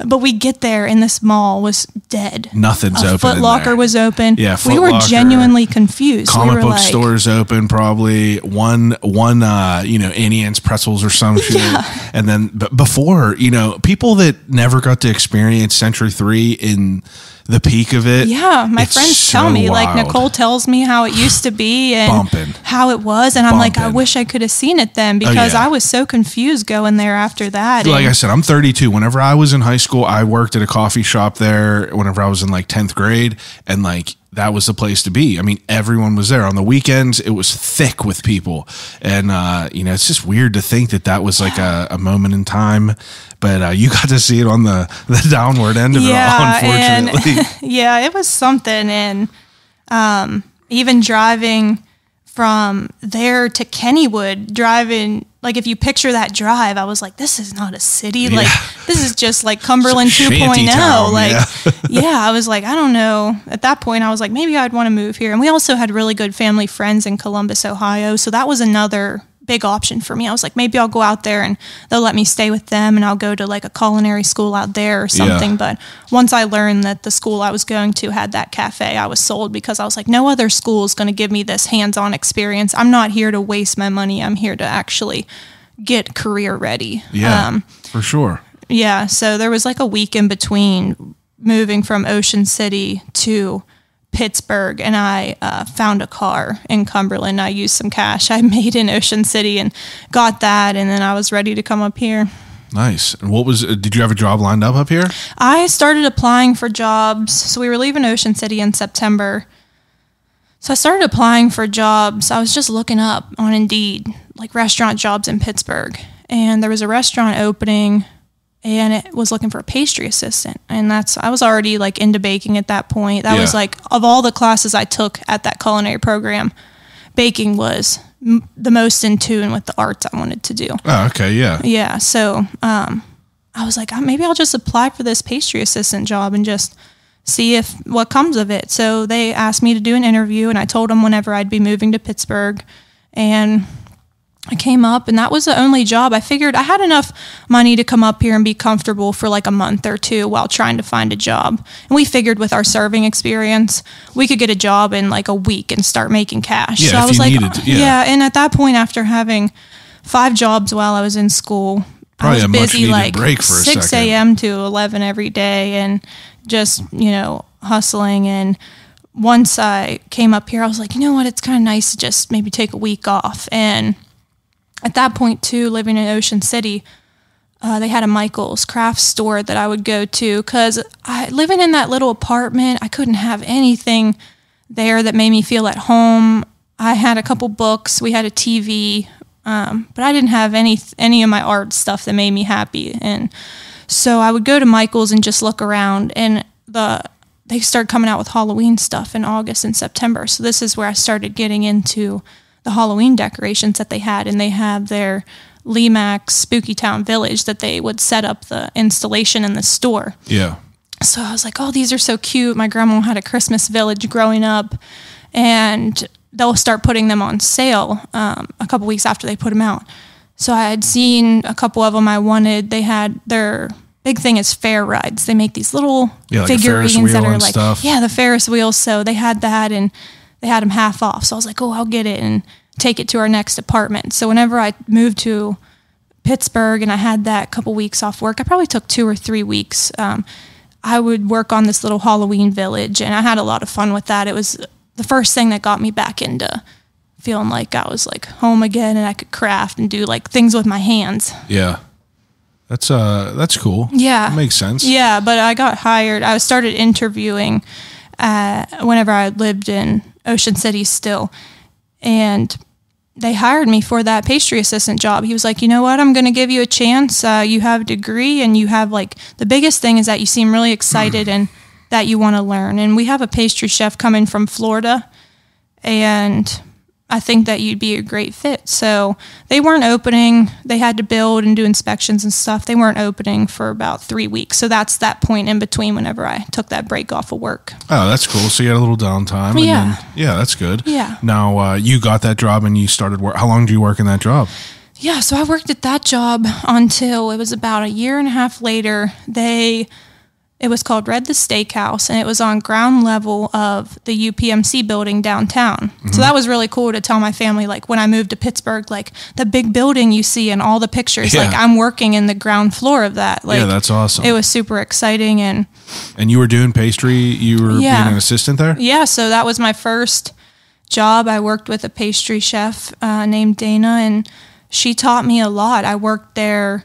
But we get there and this mall was dead. Nothing's open. Foot Locker was open. Yeah, we were genuinely confused. Comic book stores open, probably one Annie Ann's pretzels or some shit. And then before, people that never got to experience Century 3 in the peak of it. Yeah, my friends tell me, wild. like Nicole tells me how it used to be and how it was. And I'm like, I wish I could have seen it then because I was so confused going there after that. Like I said, I'm 32. Whenever I was in high school, I worked at a coffee shop there whenever I was in like 10th grade. And like, that was the place to be. I mean, everyone was there. On the weekends, it was thick with people. And, it's just weird to think that was like a moment in time. But you got to see it on the downward end of it all, unfortunately. And, it was something. And even driving from there to Kennywood, like if you picture that drive, I was like, this is not a city. Like this is just like Cumberland 2.0. I was like, I don't know. At that point, I was like, maybe I'd want to move here. And we also had really good family friends in Columbus, Ohio. So that was another big option for me. I was like, maybe I'll go out there and they'll let me stay with them and I'll go to like a culinary school out there or something. But once I learned that the school I was going to had that cafe, I was sold because I was like, no other school is going to give me this hands-on experience. I'm not here to waste my money. I'm here to actually get career ready. Yeah, for sure. Yeah. So there was like a week in between moving from Ocean City to Pittsburgh, and I found a car in Cumberland. I used some cash I made in Ocean City and got that, and then I was ready to come up here. Nice. And did you have a job lined up here? I started applying for jobs. So we were leaving Ocean City in September. So I started applying for jobs. I was just looking up on Indeed, like restaurant jobs in Pittsburgh, and there was a restaurant opening and it was looking for a pastry assistant. And I was already like into baking at that point. That was like, of all the classes I took at that culinary program, baking was the most in tune with the arts I wanted to do. Oh, okay. Yeah. Yeah. So, I was like, maybe I'll just apply for this pastry assistant job and just see what comes of it. So they asked me to do an interview and I told them whenever I'd be moving to Pittsburgh, and I came up, and that was the only job. I figured I had enough money to come up here and be comfortable for like a month or two while trying to find a job. And we figured with our serving experience, we could get a job in like a week and start making cash. Yeah, so I was like, and at that point, after having 5 jobs while I was in school, probably I was busy like break for 6 a.m. to 11 every day and just, hustling. And once I came up here, I was like, you know what, it's kind of nice to just maybe take a week off. And at that point, too, living in Ocean City, they had a Michael's craft store that I would go to because living in that little apartment, I couldn't have anything there that made me feel at home. I had a couple books. We had a TV, but I didn't have any of my art stuff that made me happy. And so I would go to Michael's and just look around, and they started coming out with Halloween stuff in August and September. So this is where I started getting into the Halloween decorations that they had, and they have their Lemax Spooky Town Village that they would set up the installation in the store. Yeah. So I was like, oh, these are so cute. My grandma had a Christmas village growing up, and they'll start putting them on sale a couple weeks after they put them out. So I had seen a couple of them I wanted. They had their big thing is fair rides. They make these little figurines that are like, the Ferris wheels. So they had that, and they had them half off. So I was like, oh, I'll get it and take it to our next apartment. So whenever I moved to Pittsburgh and I had that couple weeks off work, I probably took 2 or 3 weeks. I would work on this little Halloween village, and I had a lot of fun with that. It was the first thing that got me back into feeling like I was like home again and I could craft and do like things with my hands. Yeah. That's cool. Yeah. That makes sense. Yeah, but I got hired. I started interviewing whenever I lived in Ocean City still, and they hired me for that pastry assistant job. He was like, you know what, I'm going to give you a chance. You have a degree, and you have like, the biggest thing is that you seem really excited and that you want to learn. And we have a pastry chef coming from Florida, and I think that you'd be a great fit. So they weren't opening. They had to build and do inspections and stuff. They weren't opening for about 3 weeks. So that's that point in between whenever I took that break off of work. Oh, that's cool. So you had a little downtime. And Yeah. then, yeah, that's good. Yeah. Now, you got that job and you started work. How long did you work in that job? Yeah, so I worked at that job until it was about a year and a half later. It was called Red the Steakhouse, and it was on ground level of the UPMC building downtown. So that was really cool to tell my family, like when I moved to Pittsburgh, like the big building you see in all the pictures, Yeah. like I'm working in the ground floor of that. Like, Yeah, that's awesome. It was super exciting. And you were doing pastry. You were Yeah. being an assistant there? yeah, so that was my first job. I worked with a pastry chef named Dana, and she taught me a lot. I worked there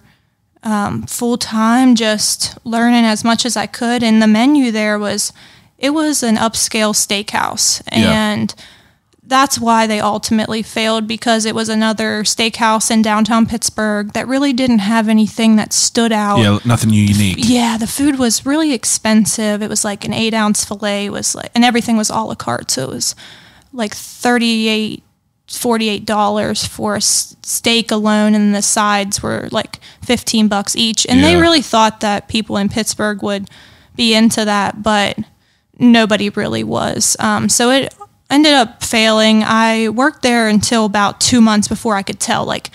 full time, just learning as much as I could. And the menu there was an upscale steakhouse. Yeah. And that's why they ultimately failed, because it was another steakhouse in downtown Pittsburgh that really didn't have anything that stood out. Yeah, nothing unique. Yeah, the food was really expensive. It was like an 8-ounce filet and everything was a la carte. So it was like $48 for a steak alone, and the sides were like $15 each. And they Yeah. really thought that people in Pittsburgh would be into that, but nobody really was. So it ended up failing. I worked there until about 2 months before I could tell, like,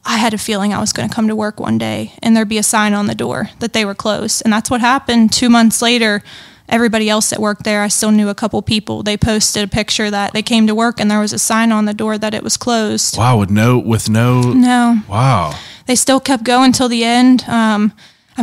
I had a feeling I was going to come to work one day and there'd be a sign on the door that they were closed. And that's what happened. 2 months later, everybody else that worked there, I still knew a couple people. They posted a picture that they came to work and there was a sign on the door that it was closed. Wow, with no. No. Wow. They still kept going till the end. I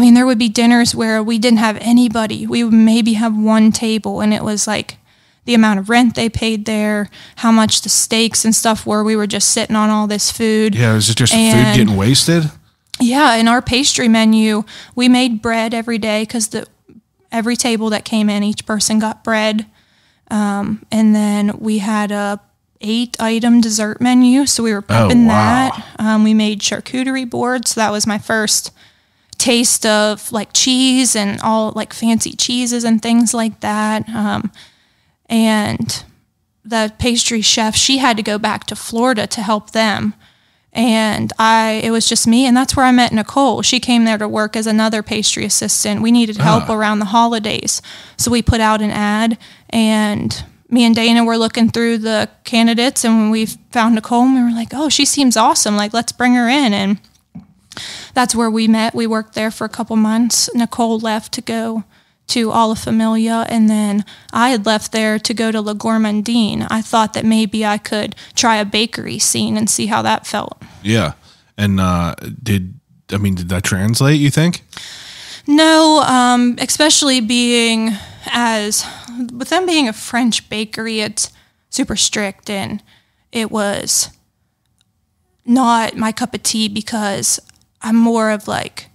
mean, there would be dinners where we didn't have anybody. We would maybe have one table, and it was like the amount of rent they paid there, how much the steaks and stuff were. We were just sitting on all this food. Yeah, was it just food And- getting wasted? Yeah, in our pastry menu, we made bread every day because every table that came in, each person got bread. And then we had a 8-item dessert menu, so we were prepping wow. that. We made charcuterie boards, so that was my first taste of like cheese and all like fancy cheeses and things like that. And the pastry chef, she had to go back to Florida to help them. And it was just me, and that's where I met Nicole. She came there to work as another pastry assistant. We needed help around the holidays, so we put out an ad, and me and Dana were looking through the candidates, and when we found Nicole, and we were like, oh, she seems awesome. Like, let's bring her in. And that's where we met. We worked there for a couple months. Nicole left to go to Alla Familia, and then I had left there to go to La Gourmandine. I thought that maybe I could try a bakery scene and see how that felt. Yeah. And did that translate, you think? No, especially with them being a French bakery, it's super strict, and it was not my cup of tea because I'm more of like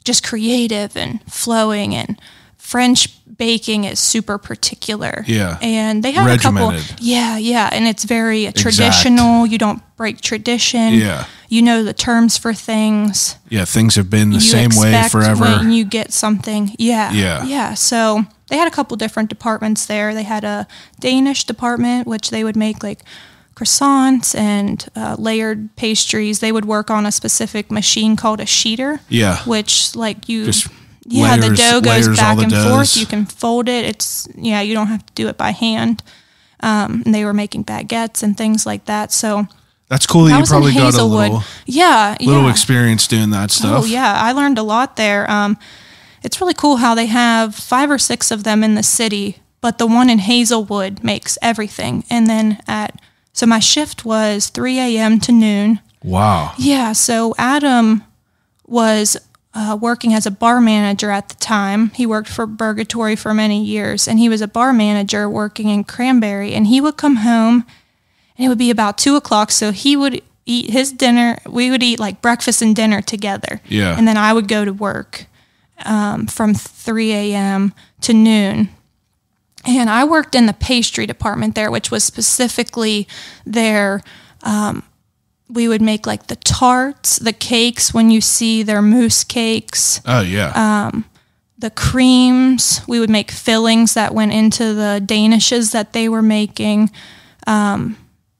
just creative and flowing, and French baking is super particular. Yeah. And they have Regimented. a couple. Yeah. And it's very traditional. You don't break tradition. Yeah. You know the terms for things. Yeah, things have been the You same way expect forever. when you get something. Yeah. Yeah. Yeah. So they had a couple different departments there. They had a Danish department, which they would make like croissants and layered pastries. They would work on a specific machine called a sheeter. Yeah. Which like you... Just the layers- dough layers goes all back the and doughs. forth. You can fold it. You don't have to do it by hand. And they were making baguettes and things like that. So That's cool that I you was in probably got a Hazelwood. little experience doing that stuff. Oh yeah, I learned a lot there. It's really cool how they have 5 or 6 of them in the city, but the one in Hazelwood makes everything. And then so my shift was 3 a.m. to noon. Wow. Yeah, so Adam was working as a bar manager at the time. He worked for Burgatory for many years, and he was a bar manager working in Cranberry. And he would come home, and it would be about 2 o'clock, so he would eat his dinner. We would eat like breakfast and dinner together. Yeah. And then I would go to work from 3 a.m. to noon. And I worked in the pastry department there, which was specifically their... we would make like the tarts, the cakes when you see their mousse cakes, Oh, yeah. the creams. We would make fillings that went into the danishes that they were making. And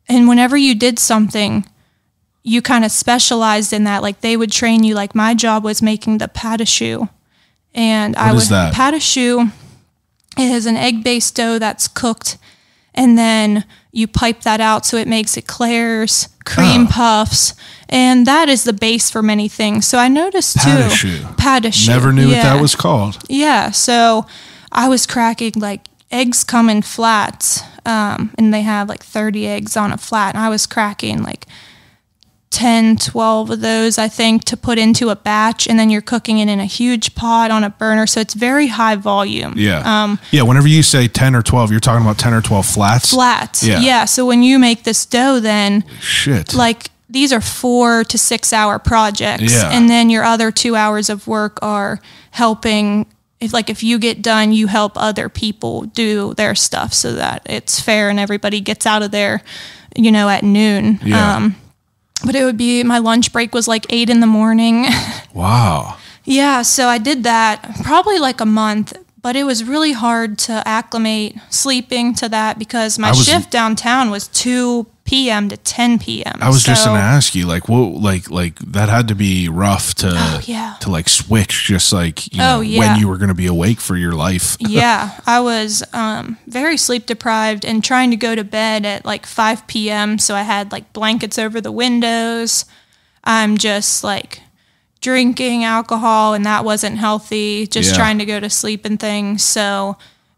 whenever you did something, you kind of specialized in that. Like they would train you. Like my job was making the pâte à choux. And What is that? Pâte à choux is an egg-based dough that's cooked, and then you pipe that out so it makes eclairs, cream puffs, and that is the base for many things. So I noticed too. Pâte à choux. Pâte à choux. Never knew what that was called. Yeah, so I was cracking, like, eggs come in flats, and they have like 30 eggs on a flat, and I was cracking like 10, 12 of those, I think, to put into a batch, and then you're cooking it in a huge pot on a burner, so it's very high volume. Yeah. Whenever you say 10 or 12, you're talking about 10 or 12 flats? Flats. Yeah. So when you make this dough, then like these are 4 to 6 hour projects. Yeah. And then your other 2 hours of work are helping. If you get done, you help other people do their stuff so that it's fair and everybody gets out of there, at noon. Yeah. But it would be, my lunch break was like 8 a.m. Wow. Yeah, so I did that probably like a month, but it was really hard to acclimate sleeping to that because my shift downtown was 2 p.m. to 10 p.m. I was just going to ask you, like, what, like that had to be rough to like switch, just like when you were going to be awake for your life. Yeah, I was very sleep deprived and trying to go to bed at like 5 p.m. So I had like blankets over the windows. I'm just like drinking alcohol, and that wasn't healthy. Just trying to go to sleep and things. So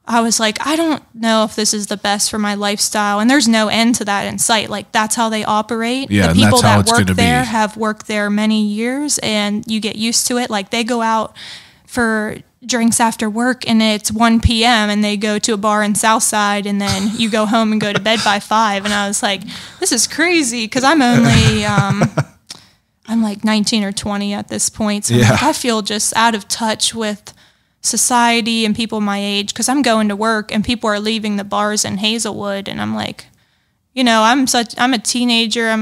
I was like, I don't know if this is the best for my lifestyle. And there's no end to that in sight. Like, that's how they operate. Yeah, the people that work there be. have worked there many years, and you get used to it. Like, they go out for drinks after work, and it's 1 p.m., and they go to a bar in Southside, and then you go home and go to bed by 5. And I was like, this is crazy, because I'm only... I'm like 19 or 20 at this point. So I'm like, I feel just out of touch with society and people my age, because I'm going to work and people are leaving the bars in Hazelwood, and I'm like, I'm a teenager,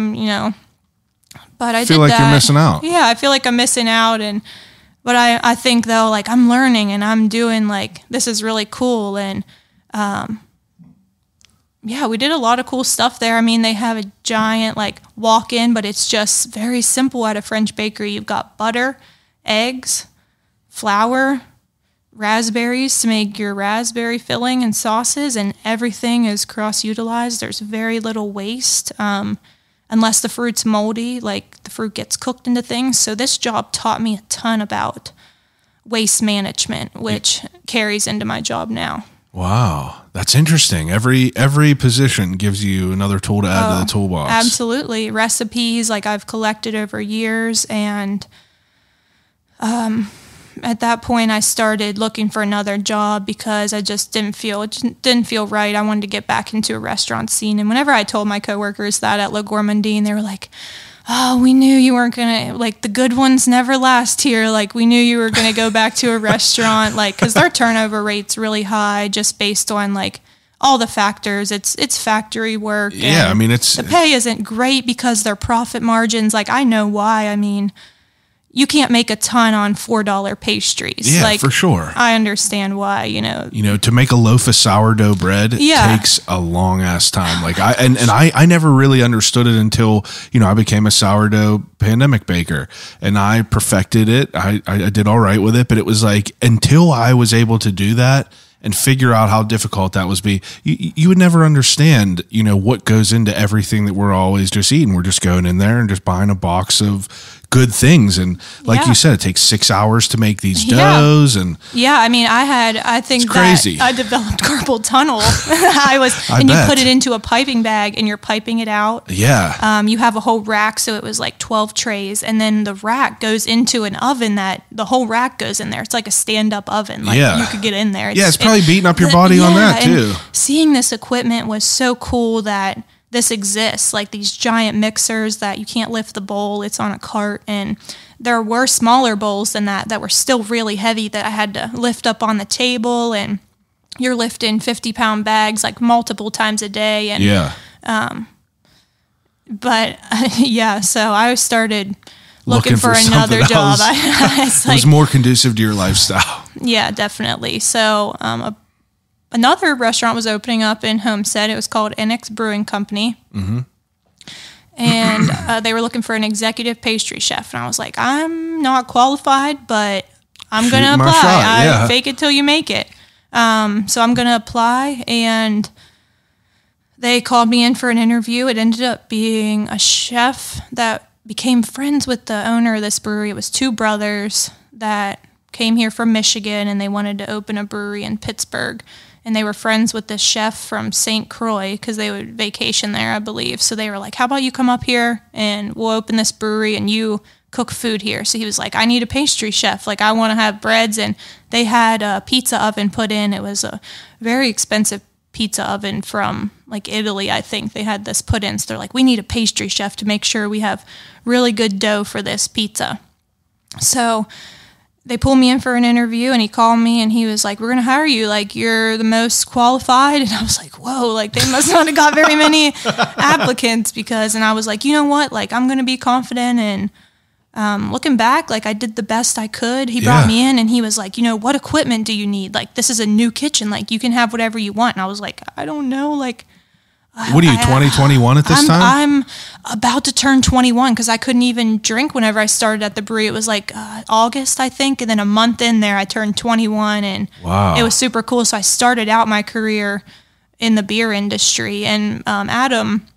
but I feel did like that. You're missing out. Yeah, I feel like I'm missing out, but I think though, like, I'm learning and I'm doing, like, this is really cool, and we did a lot of cool stuff there. I mean, they have a giant, like, walk-in, but it's just very simple at a French bakery. You've got butter, eggs, flour, raspberries to make your raspberry filling and sauces, and everything is cross-utilized. There's very little waste, unless the fruit's moldy, like the fruit gets cooked into things. So this job taught me a ton about waste management, which carries into my job now. Wow, that's interesting. Every position gives you another tool to add to the toolbox. Absolutely. Recipes, like, I've collected over years, and at that point I started looking for another job because I just didn't feel right. I wanted to get back into a restaurant scene. And whenever I told my coworkers that at La Gourmandine, they were like, oh, we knew you weren't going to, like, the good ones never last here. Like, we knew you were going to go back to a restaurant, like, because their turnover rate's really high just based on, like, all the factors. It's factory work. Yeah, I mean, the pay isn't great because their profit margins, like, I know why. I mean, you can't make a ton on $4 pastries. Yeah, like, for sure. I understand why, to make a loaf of sourdough bread takes a long ass time. Like, I never really understood it until, I became a sourdough pandemic baker, and I perfected it. I did all right with it, but it was like, until I was able to do that and figure out how difficult that was you would never understand, what goes into everything that we're always just eating. We're just going in there and just buying a box of good things, and like you said, it takes 6 hours to make these doughs. And I mean, I think it's crazy. That I developed carpal tunnel. You put it into a piping bag and you're piping it out. You have a whole rack, so it was like 12 trays, and then the rack goes into an oven that the whole rack goes in there. It's like a stand-up oven. Like, you could get in there. It's probably beating up your body on that too. Seeing this equipment was so cool that this exists, like these giant mixers that you can't lift the bowl, it's on a cart, and there were smaller bowls than that were still really heavy that I had to lift up on the table, and you're lifting 50-pound bags like multiple times a day, and so I started looking for another job. It was more conducive to your lifestyle. Yeah, definitely. So another restaurant was opening up in Homestead. It was called NX Brewing Company. Mm-hmm. And they were looking for an executive pastry chef. And I was like, I'm not qualified, but I'm going to apply. Fake it till you make it. So I'm going to apply. And they called me in for an interview. It ended up being a chef that became friends with the owner of this brewery. It was two brothers that came here from Michigan, and they wanted to open a brewery in Pittsburgh. And they were friends with this chef from St. Croix because they would vacation there, I believe. So they were like, how about you come up here and we'll open this brewery and you cook food here. So he was like, I need a pastry chef. Like, I want to have breads. And they had a pizza oven put in. It was a very expensive pizza oven from like Italy, I think. They had this put in. So they're like, we need a pastry chef to make sure we have really good dough for this pizza. So they pulled me in for an interview, and he called me and he was like, we're going to hire you. Like, you're the most qualified. And I was like, whoa, like they must not have got very many applicants and I was like, you know what? Like, I'm going to be confident. And looking back, like I did the best I could. He brought me in and he was like, you know, what equipment do you need? Like, this is a new kitchen. Like, you can have whatever you want. And I was like, I don't know. Like, what are you, 21 at this time? I'm about to turn 21 because I couldn't even drink whenever I started at the brewery. It was like August, I think. And then a month in there, I turned 21. And it was super cool. So I started out my career in the beer industry. And Adam,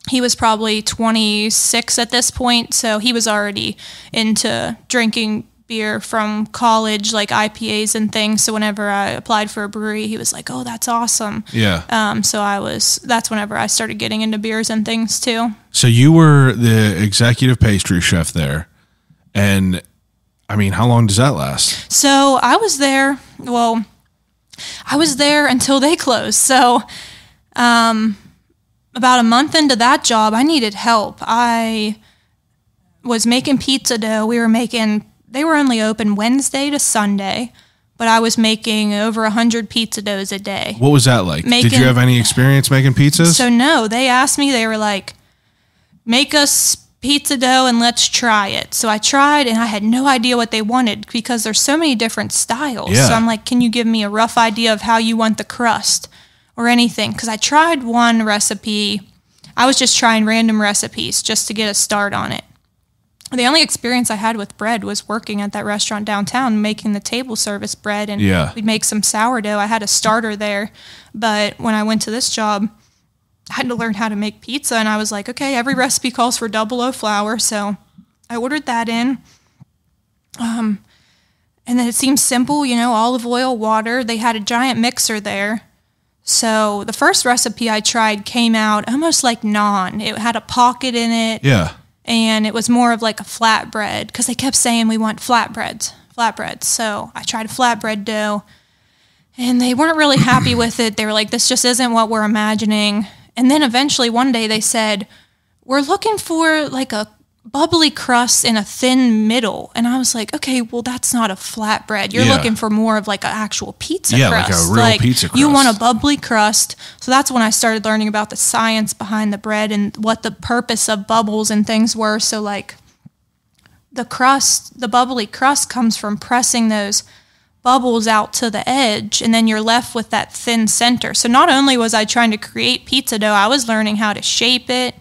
he was probably 26 at this point. So he was already into drinking beer from college, like IPAs and things. So whenever I applied for a brewery, he was like, oh, that's awesome. Yeah. So that's whenever I started getting into beers and things too. So you were the executive pastry chef there. And I mean, how long does that last? So I was there until they closed. So, about a month into that job, I needed help. I was making pizza dough. They were only open Wednesday to Sunday, but I was making over 100 pizza doughs a day. What was that like? Did you have any experience making pizzas? So no, they asked me, they were like, make us pizza dough and let's try it. So I tried and I had no idea what they wanted because there's so many different styles. Yeah. So I'm like, can you give me a rough idea of how you want the crust or anything? Because I tried one recipe. I was just trying random recipes just to get a start on it. The only experience I had with bread was working at that restaurant downtown, making the table service bread, and we'd make some sourdough. I had a starter there, but when I went to this job, I had to learn how to make pizza, and I was like, okay, every recipe calls for 00 flour, so I ordered that in. And then it seemed simple, olive oil, water. They had a giant mixer there. So the first recipe I tried came out almost like naan. It had a pocket in it. Yeah. And it was more of like a flatbread because they kept saying we want flatbreads. So I tried a flatbread dough and they weren't really happy with it. They were like, this just isn't what we're imagining. And then eventually one day they said, we're looking for like a bubbly crust in a thin middle. And I was like, okay, well, that's not a flatbread. You're looking for more of like an actual pizza crust. Yeah, like a real pizza crust. You want a bubbly crust. So that's when I started learning about the science behind the bread and what the purpose of bubbles and things were. So like the bubbly crust comes from pressing those bubbles out to the edge, and then you're left with that thin center. So not only was I trying to create pizza dough, I was learning how to shape it,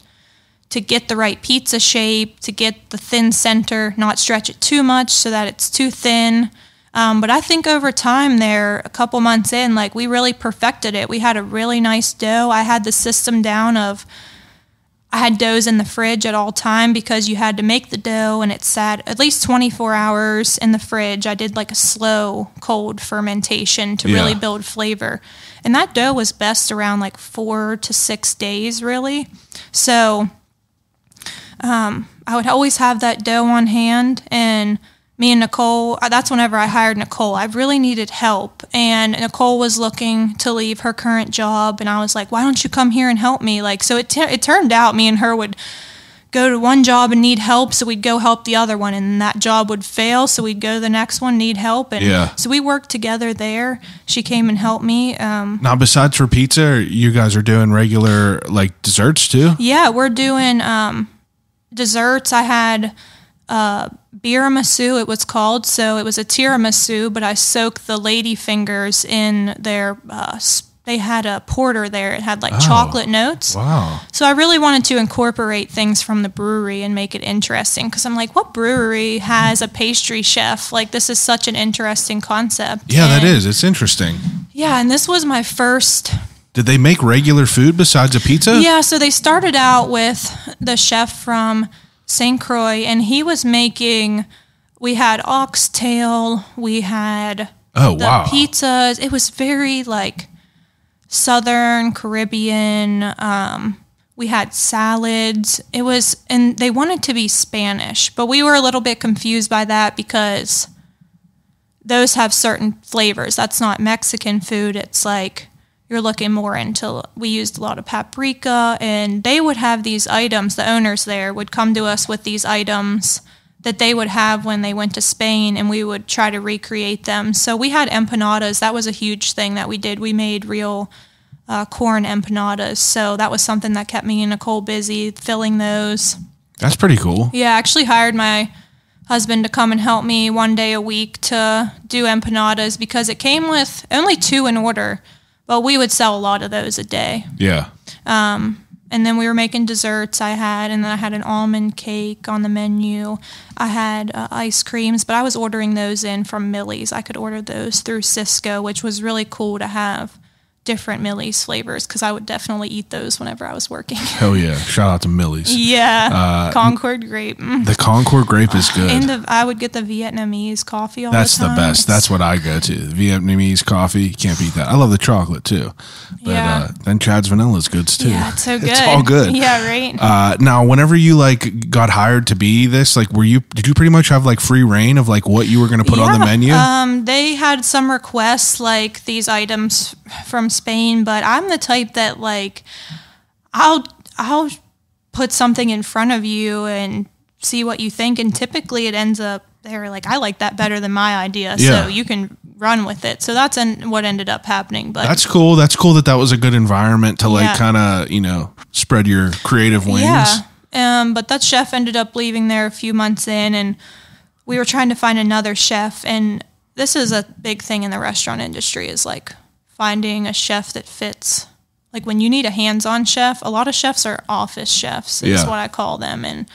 to get the right pizza shape, to get the thin center, not stretch it too much so that it's too thin. But I think over time there, a couple months in, like we really perfected it. We had a really nice dough. I had the system down of, I had doughs in the fridge at all time because you had to make the dough and it sat at least 24 hours in the fridge. I did like a slow cold fermentation to really build flavor. And that dough was best around like 4 to 6 days really. So I would always have that dough on hand, and me and Nicole, that's whenever I hired Nicole. I really needed help, and Nicole was looking to leave her current job, and I was like, why don't you come here and help me? Like, so it turned out me and her would go to one job and need help, so we'd go help the other one, and that job would fail, so we'd go to the next one, need help, and so we worked together there. She came and helped me. Now, besides for pizza, you guys are doing regular, like, desserts too? Yeah, we're doing desserts. I had tiramisu, it was called. So it was a tiramisu, but I soaked the lady fingers in their, they had a porter there. It had like chocolate notes. Wow. So I really wanted to incorporate things from the brewery and make it interesting, because I'm like, what brewery has a pastry chef? Like, this is such an interesting concept. Yeah, that is. It's interesting. Yeah, and this was my first. Did they make regular food besides a pizza? Yeah, so they started out with the chef from St. Croix, and he was making, we had oxtail, we had the pizzas. It was very like Southern Caribbean. We had salads. It was, and they wanted to be Spanish, but we were a little bit confused by that because those have certain flavors. That's not Mexican food. It's like you're looking more into, we used a lot of paprika, and they would have these items. The owners there would come to us with these items that they would have when they went to Spain, and we would try to recreate them. So we had empanadas. That was a huge thing that we did. We made real corn empanadas. So that was something that kept me and Nicole busy, filling those. That's pretty cool. Yeah, I actually hired my husband to come and help me one day a week to do empanadas, because it came with only 2 in order, but we would sell a lot of those a day. Yeah. And then we were making desserts. And then I had an almond cake on the menu. I had ice creams, but I was ordering those in from Millie's. I could order those through Cisco, which was really cool to have different Millie's flavors, because I would definitely eat those whenever I was working. Hell yeah. Shout out to Millie's. Yeah. Concord grape. The Concord grape is good. And I would get the Vietnamese coffee all the time. That's the best. That's what I go to. The Vietnamese coffee. You can't beat that. I love the chocolate too. But then Chad's vanilla is good too. Yeah, it's so good. It's all good. Yeah, right. Now, whenever you like got hired to be this, like, did you pretty much have like free reign of like what you were going to put on the menu? They had some requests, like these items from Spain, but I'm the type that like I'll put something in front of you and see what you think, and typically it ends up they're like, I like that better than my idea, so you can run with it. So that's what ended up happening. But that's cool. That's cool that was a good environment to like kind of spread your creative wings. Yeah. But that chef ended up leaving there a few months in, and we were trying to find another chef, and this is a big thing in the restaurant industry, is like finding a chef that fits. Like when you need a hands-on chef, a lot of chefs are office chefs, is what I call them. And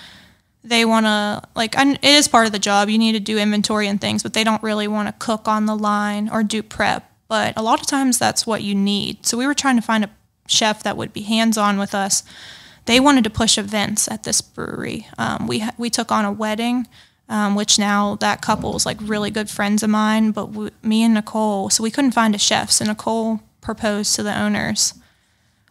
they want to, it is part of the job. You need to do inventory and things, but they don't really want to cook on the line or do prep. But a lot of times that's what you need. So we were trying to find a chef that would be hands-on with us. They wanted to push events at this brewery. We took on a wedding, which now that couple is like really good friends of mine, but me and Nicole, so we couldn't find a chef. So Nicole proposed to the owners,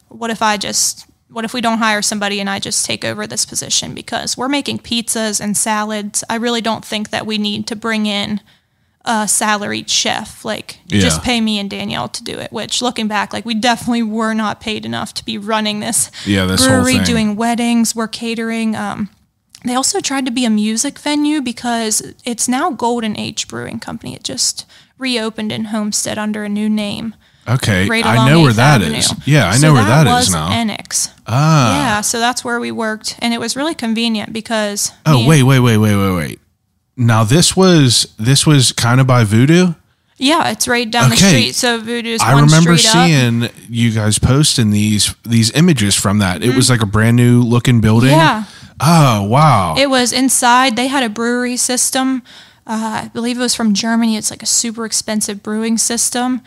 what if we don't hire somebody and I just take over this position, because we're making pizzas and salads. I really don't think that we need to bring in a salaried chef. Just pay me and Danielle to do it, which looking back, we definitely were not paid enough to be running this this brewery, whole thing. Doing weddings, we're catering. They also tried to be a music venue, because it's now Golden Age Brewing Company. It just reopened in Homestead under a new name. Okay, right I know where that Avenue. is. Yeah, I know where that is now. Enix. Ah. Yeah, so that's where we worked, and it was really convenient because. Wait. Now this was kind of by Voodoo. Yeah, it's right down the street. So Voodoo's I one remember street up. seeing you guys posting these images from that. It was like a brand new looking building. Yeah. Oh wow. It was inside. They had a brewery system. I believe it was from Germany. It's like a super expensive brewing system.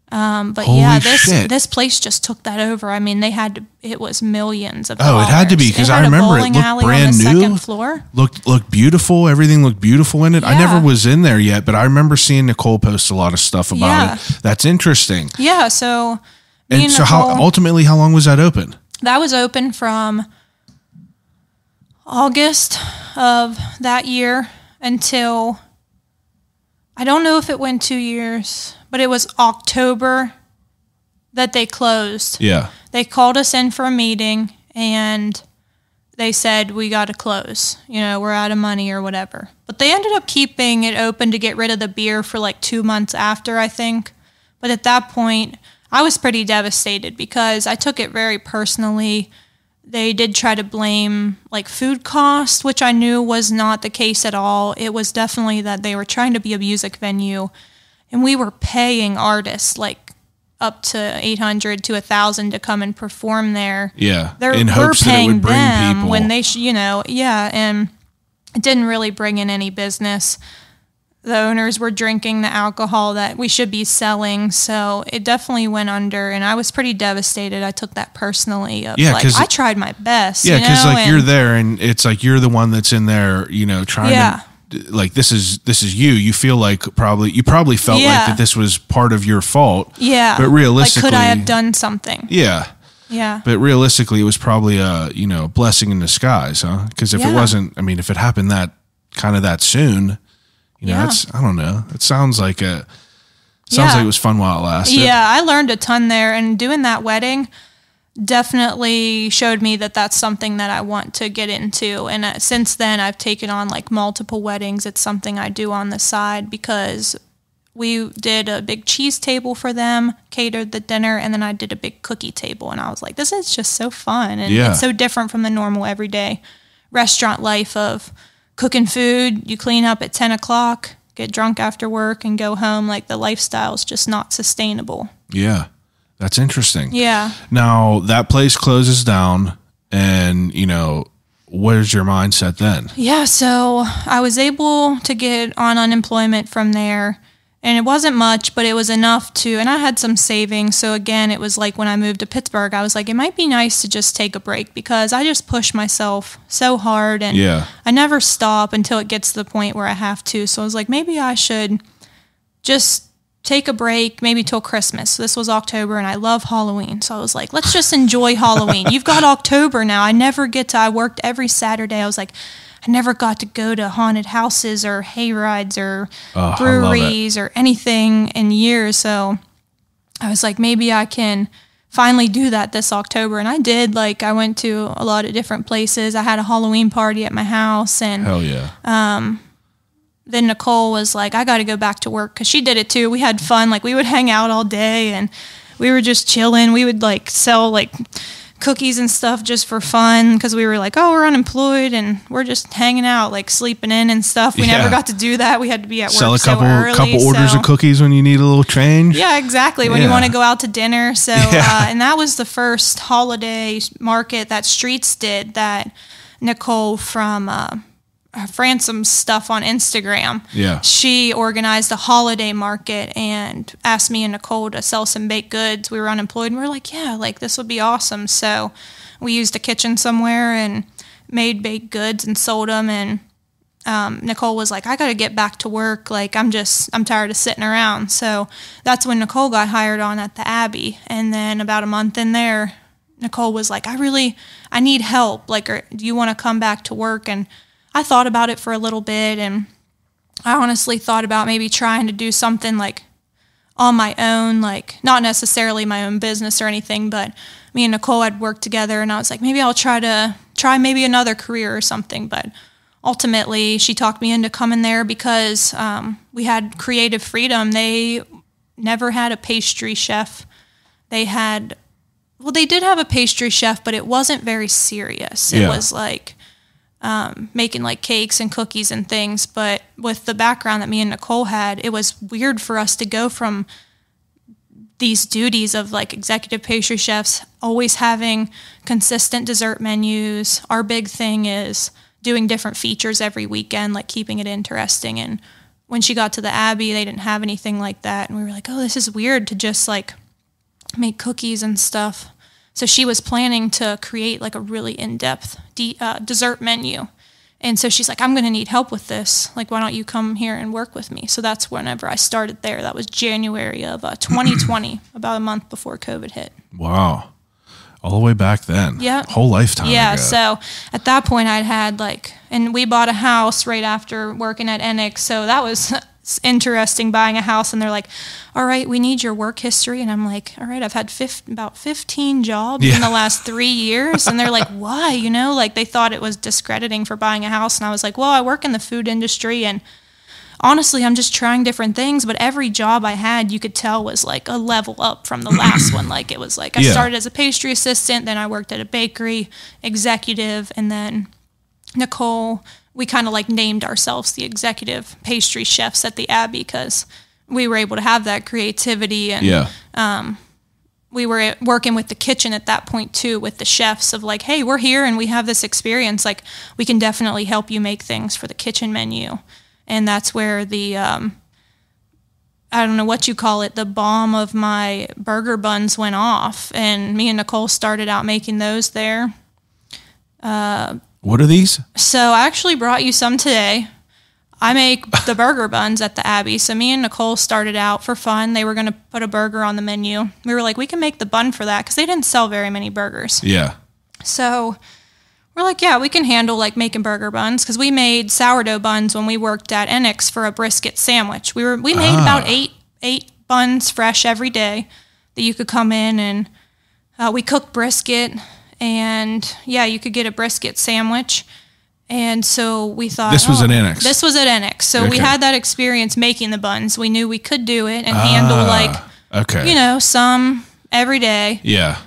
But Holy this place just took that over. I mean, it was millions of Oh, dollars. it had to be, because I remember it looked brand new. Second floor. Looked beautiful. Everything looked beautiful in it. Yeah. I never was in there yet, but I remember seeing Nicole post a lot of stuff about it. That's interesting. Yeah. So, how long was that open? That was open from August of that year until, I don't know if it went 2 years, but it was October that they closed. Yeah. They called us in for a meeting, and they said, we got to close. We're out of money or whatever. But they ended up keeping it open to get rid of the beer for 2 months after, I think. But at that point, I was pretty devastated, because I took it very personally. they did try to blame like food cost, which I knew was not the case at all. It was definitely that they were trying to be a music venue, and we were paying artists like up to 800 to 1,000 to come and perform there. Yeah, in hopes that it would bring people when they, and it didn't really bring in any business. The owners were drinking the alcohol that we should be selling, so it definitely went under, and I was pretty devastated. I took that personally. I tried my best. Yeah, because you're there, and it's like you're the one that's in there, trying to, like, this is you. You feel like you probably felt like that this was part of your fault. Yeah, but realistically, could I have done something? Yeah. Yeah. But realistically, it was probably a blessing in disguise, huh? Because if it wasn't, if it happened that soon. I don't know. It sounds like it was fun while it lasted. Yeah, I learned a ton there, and doing that wedding definitely showed me that that's something that I want to get into. And since then, I've taken on like multiple weddings. It's something I do on the side because we did a big cheese table for them, catered the dinner, and then I did a big cookie table. And I was like, this is just so fun. And it's so different from the normal everyday restaurant life of cooking food, you clean up at 10 o'clock, get drunk after work, and go home. Like, the lifestyle is just not sustainable. Yeah, that's interesting. Yeah. Now, that place closes down, and, where's your mindset then? Yeah, so I was able to get on unemployment from there, and it wasn't much, but it was enough to, and I had some savings. So again, it was like when I moved to Pittsburgh, I was like, it might be nice to just take a break because I just push myself so hard and I never stop until it gets to the point where I have to. So I was like, maybe I should just take a break, maybe till Christmas. So this was October and I love Halloween. So I was like, let's just enjoy Halloween. You've got October now. I worked every Saturday. I was like, I never got to go to haunted houses or hay rides or breweries or anything in years. So I was like, maybe I can finally do that this October. And I did. Like, I went to a lot of different places. I had a Halloween party at my house. And hell yeah. Then Nicole was like, I got to go back to work because she did it too. We had fun. Like, we would hang out all day and we were just chilling. We would like sell like cookies and stuff just for fun because we were like, oh, we're unemployed and we're just hanging out, like sleeping in and stuff. We never got to do that. We had to be at work so early. Sell a couple orders of cookies when you need a little change. Yeah, exactly. When you want to go out to dinner. So, and that was the first holiday market that Streets did that Nicole from Fransom's stuff on Instagram. Yeah. She organized a holiday market and asked me and Nicole to sell some baked goods. We were unemployed and we were like, yeah, like this would be awesome. So we used a kitchen somewhere and made baked goods and sold them. And Nicole was like, I got to get back to work. Like, I'm tired of sitting around. So that's when Nicole got hired on at the Abbey. And then about a month in there, Nicole was like, I need help. Like, do you want to come back to work? And I thought about it for a little bit, and I honestly thought about maybe trying to do something like on my own, like not necessarily my own business or anything, but me and Nicole had worked together, and I was like, maybe I'll try maybe another career or something. But ultimately, she talked me into coming there because we had creative freedom. They never had a pastry chef. They did have a pastry chef, but it wasn't very serious. It was like making like cakes and cookies and things. But with the background that me and Nicole had, it was weird for us to go from these duties of like executive pastry chefs, always having consistent dessert menus. Our big thing is doing different features every weekend, like keeping it interesting. And when she got to the Abbey, they didn't have anything like that. And we were like, oh, this is weird to just like make cookies and stuff. So she was planning to create like a really in-depth dessert menu. And so she's like, I'm going to need help with this. Like, why don't you come here and work with me? So that's whenever I started there. That was January of 2020, about a month before COVID hit. Wow. All the way back then. Yeah. Whole lifetime ago. So at that point I'd had like, and we bought a house right after working at Enix. So that was interesting, buying a house, and they're like, all right, we need your work history. And I'm like, all right, I've had about 15 jobs in the last 3 years. And they're like, why? You know, like they thought it was discrediting for buying a house. And I was like, well, I work in the food industry, and honestly, I'm just trying different things. But every job I had, you could tell was like a level up from the last one. Like it was like I started as a pastry assistant, then I worked at a bakery executive, and then Nicole, we kind of like named ourselves the executive pastry chefs at the Abbey because we were able to have that creativity. And we were working with the kitchen at that point too, with the chefs of like, hey, we're here and we have this experience. Like we can definitely help you make things for the kitchen menu. And that's where the, I don't know what you call it, the bomb of my burger buns went off. And me and Nicole started out making those there. What are these? So I actually brought you some today. I make the burger buns at the Abbey. So me and Nicole started out for fun. They were going to put a burger on the menu. We were like, we can make the bun for that because they didn't sell very many burgers. Yeah. So we're like, yeah, we can handle like making burger buns because we made sourdough buns when we worked at Enix for a brisket sandwich. We made about eight buns fresh every day that you could come in and we cooked brisket, and yeah, you could get a brisket sandwich. And so we thought... This was at Enix. This was at Enix. So we had that experience making the buns. We knew we could do it and handle some every day. Yeah.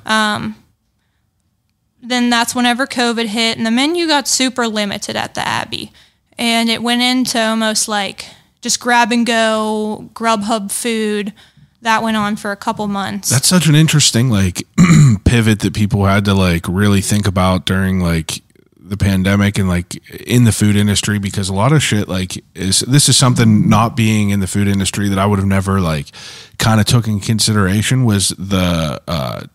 Then that's whenever COVID hit and the menu got super limited at the Abbey. And it went into almost like just grab and go, Grubhub food. That went on for a couple months. That's such an interesting like pivot that people had to like really think about during like the pandemic and like in the food industry, because a lot of shit like this is something not being in the food industry that I would have never like kind of took in consideration was the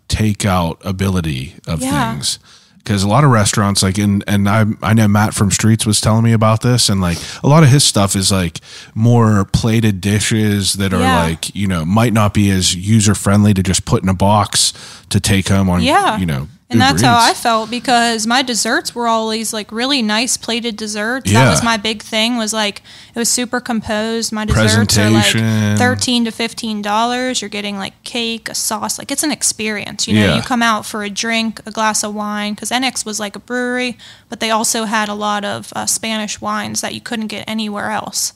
takeout ability of things. Because a lot of restaurants like and I know Matt from Streets was telling me about this, and like a lot of his stuff is like more plated dishes that are like, you know, might not be as user friendly to just put in a box to take home on, you know. And that's how I felt, because my desserts were always like really nice plated desserts. Yeah. That was my big thing, was like it was super composed. My desserts are like $13 to $15. You're getting like cake, a sauce. Like it's an experience. You know, you come out for a drink, a glass of wine, because NX was like a brewery, but they also had a lot of Spanish wines that you couldn't get anywhere else.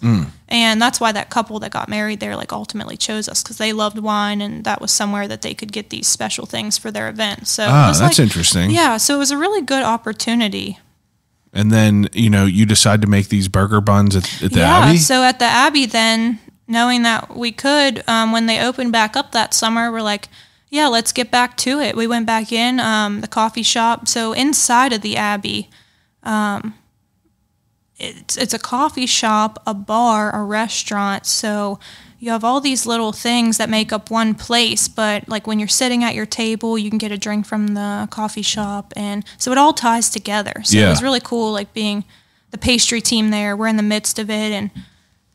And that's why that couple that got married there like ultimately chose us, because they loved wine, and that was somewhere that they could get these special things for their event. So it was that's like, interesting. Yeah, so it was a really good opportunity. And then, you know, you decide to make these burger buns at the Abbey? Yeah, so at the Abbey then, knowing that we could, when they opened back up that summer, we're like, yeah, let's get back to it. We went back in, the coffee shop. So inside of the Abbey, it's a coffee shop, a bar, a restaurant. So you have all these little things that make up one place, but like when you're sitting at your table, you can get a drink from the coffee shop, and so it all ties together. So it was really cool, like being the pastry team there. We're in the midst of it, and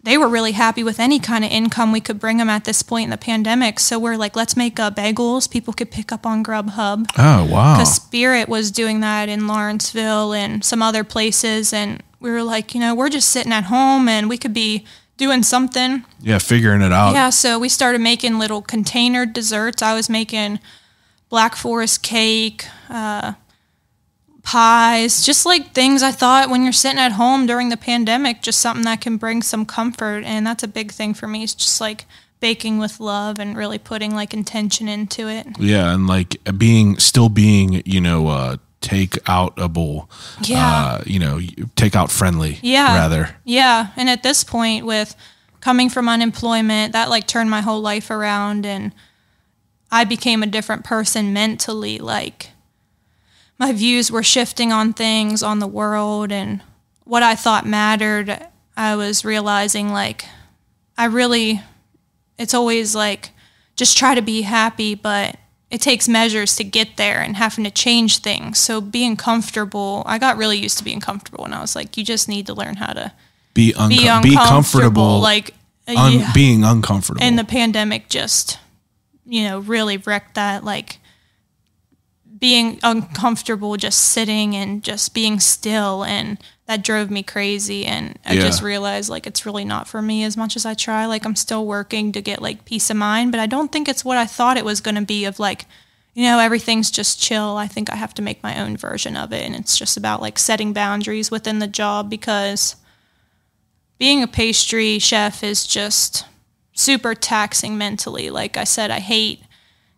they were really happy with any kind of income we could bring them at this point in the pandemic. So we're like, let's make bagels people could pick up on Grubhub. Oh, wow. Because Spirit was doing that in Lawrenceville and some other places, and we were like, you know, we're just sitting at home and we could be doing something. Yeah, figuring it out. Yeah, so we started making little container desserts. I was making Black Forest cake, pies, just like things I thought when you're sitting at home during the pandemic, just something that can bring some comfort. And that's a big thing for me. It's just like baking with love and really putting like intention into it. Yeah, and like still being, you know, take-outable, you know, take-out friendly, rather. Yeah, and at this point, with coming from unemployment, that like turned my whole life around, and I became a different person mentally. Like my views were shifting on things, on the world, and what I thought mattered. I was realizing like it's always like just try to be happy, but it takes measures to get there and having to change things. So being comfortable, I got really used to being comfortable, and I was like, you just need to learn how to be comfortable. Like being uncomfortable. And the pandemic just, you know, really wrecked that. Like being uncomfortable, just sitting and just being still, and that drove me crazy. And I just realized like it's really not for me as much as I try. Like I'm still working to get like peace of mind, but I don't think it's what I thought it was going to be, of like, you know, everything's just chill. I think I have to make my own version of it, and it's just about like setting boundaries within the job, because being a pastry chef is just super taxing mentally. Like I said,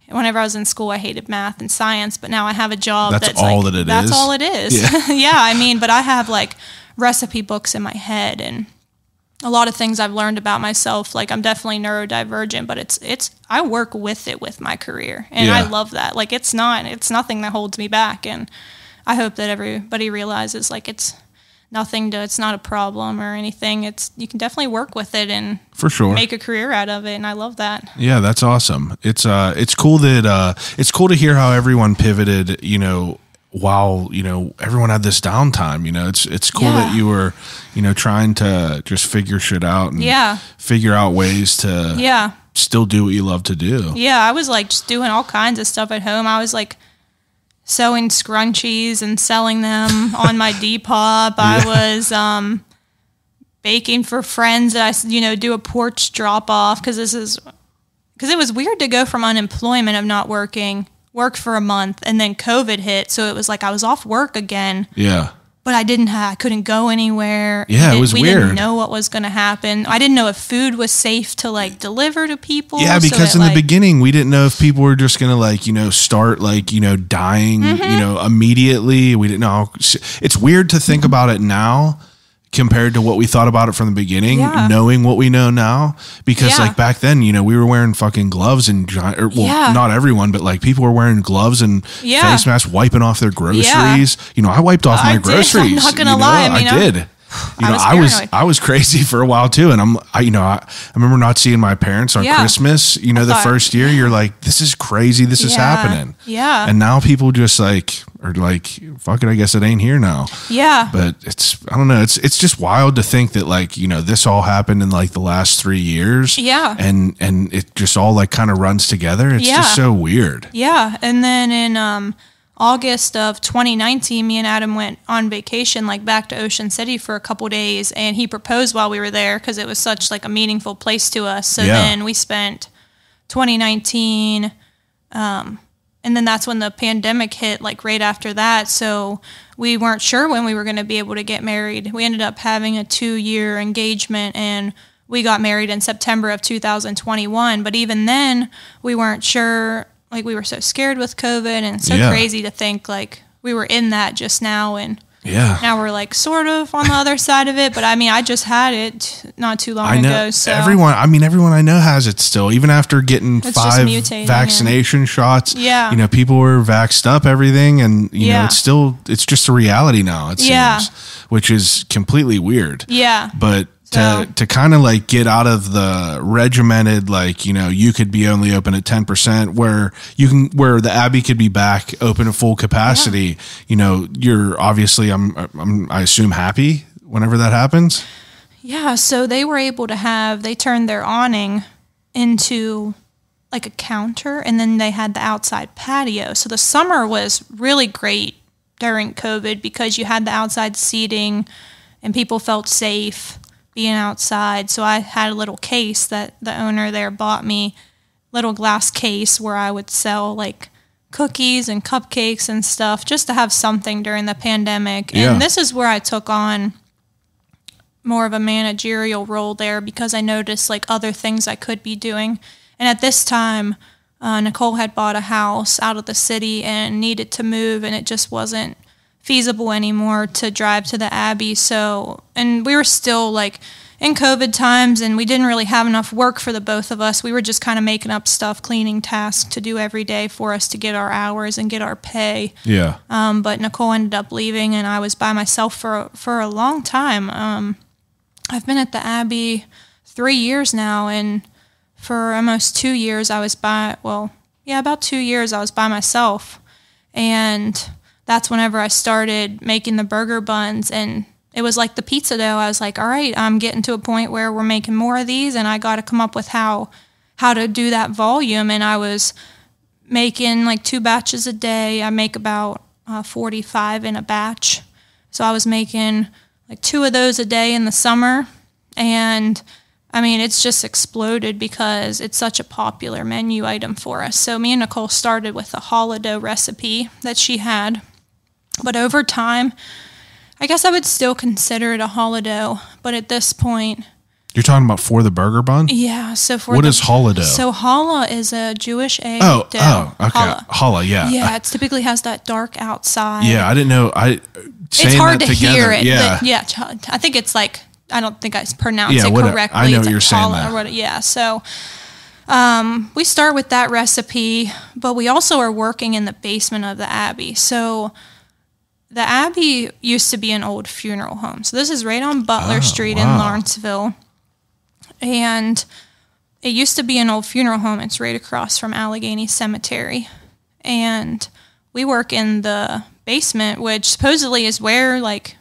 whenever I was in school, I hated math and science, but now I have a job that's all like, that it that's is. all it is. Yeah. Yeah, I mean, but I have like recipe books in my head and a lot of things I've learned about myself. Like I'm definitely neurodivergent, but I work with it with my career, and I love that. Like it's nothing that holds me back, and I hope that everybody realizes like it's not a problem or anything. You can definitely work with it and for sure make a career out of it. And I love that. Yeah, that's awesome. It's cool that it's cool to hear how everyone pivoted, while, everyone had this downtime. It's cool that you were, trying to just figure shit out and figure out ways to still do what you love to do. Yeah, I was like just doing all kinds of stuff at home. I was like sewing scrunchies and selling them on my Depop. I was baking for friends that I, do a porch drop off because it was weird to go from unemployment of not work for a month, and then COVID hit, so it was like I was off work again. Yeah. But I couldn't go anywhere. Yeah, it was we weird. We didn't know what was going to happen. I didn't know if food was safe to like deliver to people. Yeah, because in the beginning we didn't know if people were just going to start dying, immediately. We didn't know. It's weird to think about it now compared to what we thought about it from the beginning, knowing what we know now. Because back then, we were wearing fucking gloves and not everyone, but like people were wearing gloves and face masks, wiping off their groceries. I wiped off my groceries. I'm not gonna lie. I did. I was crazy for a while too, and I remember not seeing my parents on Christmas. The first year, you're like, this is crazy. This is happening. Yeah. And now people just are like, fuck it, I guess it ain't here now. Yeah. But I don't know. It's just wild to think that this all happened in the last 3 years. Yeah. And it just all kind of runs together. It's just so weird. Yeah. And then in August of 2019, me and Adam went on vacation, back to Ocean City for a couple days, and he proposed while we were there because it was such a meaningful place to us. So then we spent 2019, and then that's when the pandemic hit, right after that. So we weren't sure when we were going to be able to get married. We ended up having a 2-year engagement, and we got married in September of 2021. But even then, we weren't sure. We were so scared with COVID, and so crazy to think we were in that just now, and now we're sort of on the other side of it. But I mean, I just had it not too long ago. So everyone I know has it still, even after getting 5 vaccination shots. Yeah, people were vaxxed up, everything, and it's just a reality now. It seems, which is completely weird. Yeah, but. To kind of get out of the regimented, you could be only open at 10%, where the Abbey could be back open at full capacity. You're obviously, I assume, happy whenever that happens. Yeah. So they were able to they turned their awning into a counter, and then they had the outside patio. So the summer was really great during COVID because you had the outside seating and people felt safe being outside. So I had a little case that the owner there bought me, little glass case where I would sell cookies and cupcakes and stuff just to have something during the pandemic. And this is where I took on more of a managerial role there because I noticed other things I could be doing. And at this time, Nicole had bought a house out of the city and needed to move, and it just wasn't feasible anymore to drive to the Abbey. So, and we were still in COVID times, and we didn't really have enough work for the both of us. We were just kind of making up stuff, cleaning tasks to do every day for us to get our hours and get our pay. Yeah. But Nicole ended up leaving, and I was by myself for a long time. I've been at the Abbey 3 years now, and for almost 2 years about 2 years I was by myself. And that's whenever I started making the burger buns, and it was like the pizza dough. I was like, all right, I'm getting to a point where we're making more of these, and I got to come up with how to do that volume. And I was making 2 batches a day. I make about 45 in a batch. So I was making 2 of those a day in the summer. And I mean, it's just exploded because it's such a popular menu item for us. So me and Nicole started with a challah dough recipe that she had. But over time, I guess I would still consider it a challah dough, but at this point, You're talking about for the burger bun? yeah. So for What is challah dough? So challah is a Jewish egg Oh, dough. okay. Challah, yeah. Yeah, it typically has that dark outside. Yeah, I didn't know. It's hard to hear it. Yeah. But yeah, I think it's like, I don't think I pronounced it correctly. I know it's what you're saying challah there. or what, yeah, so we start with that recipe, but we also are working in the basement of the Abbey. So the Abbey used to be an old funeral home. So this is right on Butler Street in Lawrenceville. And it used to be an old funeral home. It's right across from Allegheny Cemetery. And we work in the basement, which supposedly is where like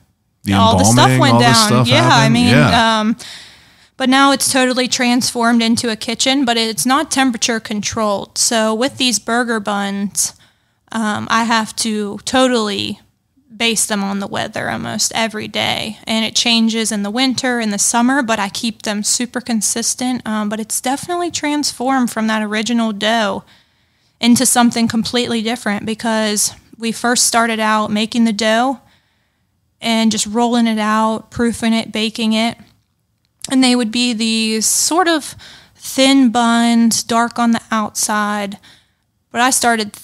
all the stuff went down. Yeah, I mean, but now it's totally transformed into a kitchen, but it's not temperature controlled. So with these burger buns, I have to totally base them on the weather almost every day. And it changes in the winter, in the summer, but I keep them super consistent. But it's definitely transformed from that original dough into something completely different, because we first started out making the dough and just rolling it out, proofing it, baking it. And they would be these sort of thin buns, dark on the outside. But I started,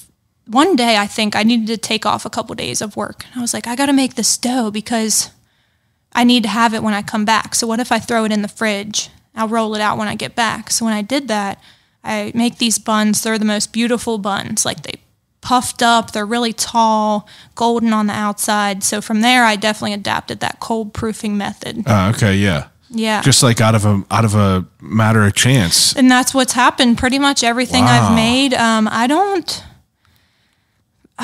one day I think I needed to take off a couple days of work. And I was like, I got to make this dough because I need to have it when I come back. So what if I throw it in the fridge? I'll roll it out when I get back. So when I did that, I make these buns. They're the most beautiful buns. Like they puffed up. They're really tall, golden on the outside. So from there, I definitely adapted that cold proofing method. Okay, yeah. Yeah. Just like out of a matter of chance. And that's what's happened. Pretty much everything I've made. I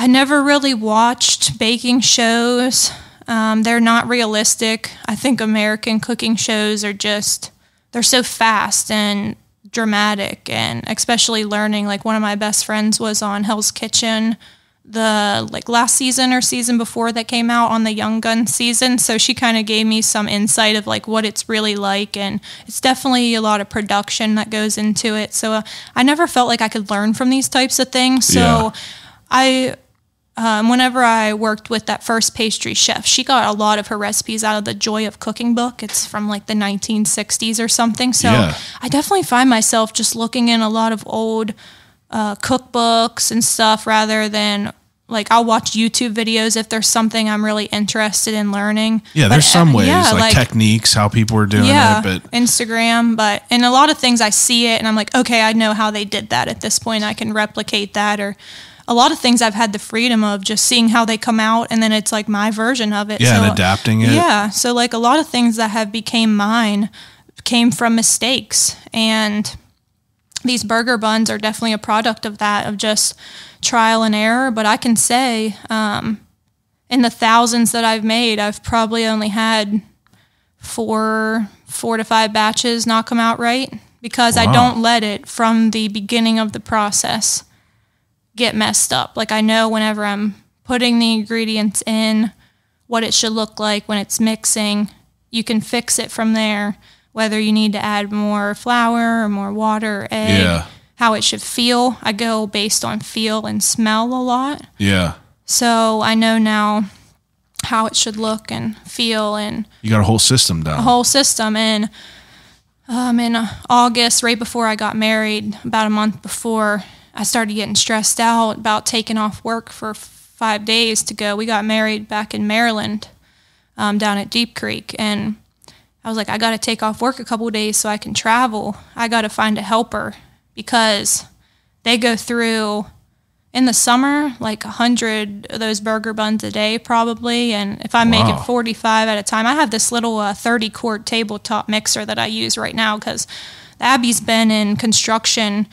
never really watched baking shows. They're not realistic. I think American cooking shows are they're so fast and dramatic, and especially learning. Like one of my best friends was on Hell's Kitchen last season or season before that came out on the Young Gun season. So she kind of gave me some insight of like what it's really like, and it's definitely a lot of production that goes into it. So I never felt like I could learn from these types of things. So whenever I worked with that first pastry chef, she got a lot of her recipes out of the Joy of Cooking book. It's from like the 1960s or something. So I definitely find myself just looking in a lot of old cookbooks and stuff, rather than like I'll watch YouTube videos if there's something I'm really interested in learning. Yeah, there's some ways, like techniques, how people are doing it. But Instagram, and a lot of things I see it and I'm like, okay, I know how they did that at this point. I can replicate that. Or a lot of things I've had the freedom of just seeing how they come out, and then it's like my version of it. Yeah, and adapting it. Yeah, so like a lot of things that have became mine came from mistakes, and these burger buns are definitely a product of that, of just trial and error. But I can say in the thousands that I've made, I've probably only had four to five batches not come out right, because I don't let it from the beginning of the process get messed up. Like I know whenever I'm putting the ingredients in, what it should look like when it's mixing. You can fix it from there, whether you need to add more flour or more water or egg, how it should feel. I go based on feel and smell a lot. Yeah. So I know now how it should look and feel, and you got a whole system down. A whole system. And in August, right before I got married, about a month before, I started getting stressed out about taking off work for 5 days to go. We got married back in Maryland, down at Deep Creek, and I was like, I got to take off work a couple of days so I can travel. I got to find a helper, because they go through, in the summer, like 100 of those burger buns a day probably. And if I'm making 45 at a time, I have this little 30-quart tabletop mixer that I use right now, because the Abbey's been in construction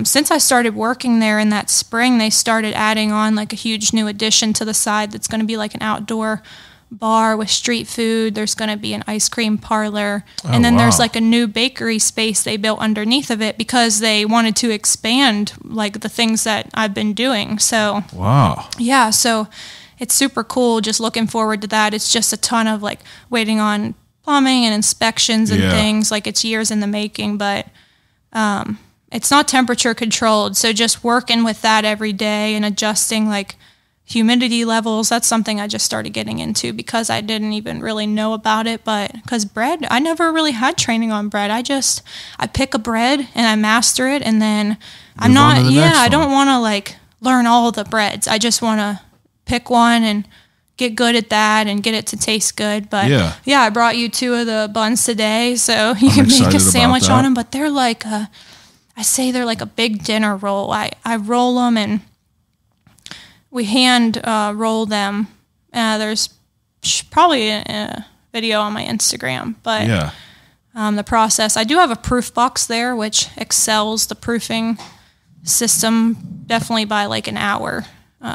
since I started working there in that spring. They started adding on like a huge new addition to the side that's going to be like an outdoor bar with street food. There's going to be an ice cream parlor. And then there's like a new bakery space they built underneath of it, because they wanted to expand like the things that I've been doing. So, yeah, so it's super cool. Just looking forward to that. It's just a ton of like waiting on plumbing and inspections and things. Like it's years in the making, but it's not temperature controlled. So just working with that every day and adjusting like humidity levels. That's something I just started getting into because I didn't even really know about it. But because bread, I never really had training on bread. I pick a bread and I master it, and then I don't want to like learn all the breads. I just want to pick one and get good at that and get it to taste good. But yeah, I brought you 2 of the buns today, so you can make a sandwich on them. But they're like they're like a big dinner roll. I roll them and we hand roll them. There's probably a video on my Instagram, but the process. I do have a proof box there, which excels the proofing system definitely by like an hour.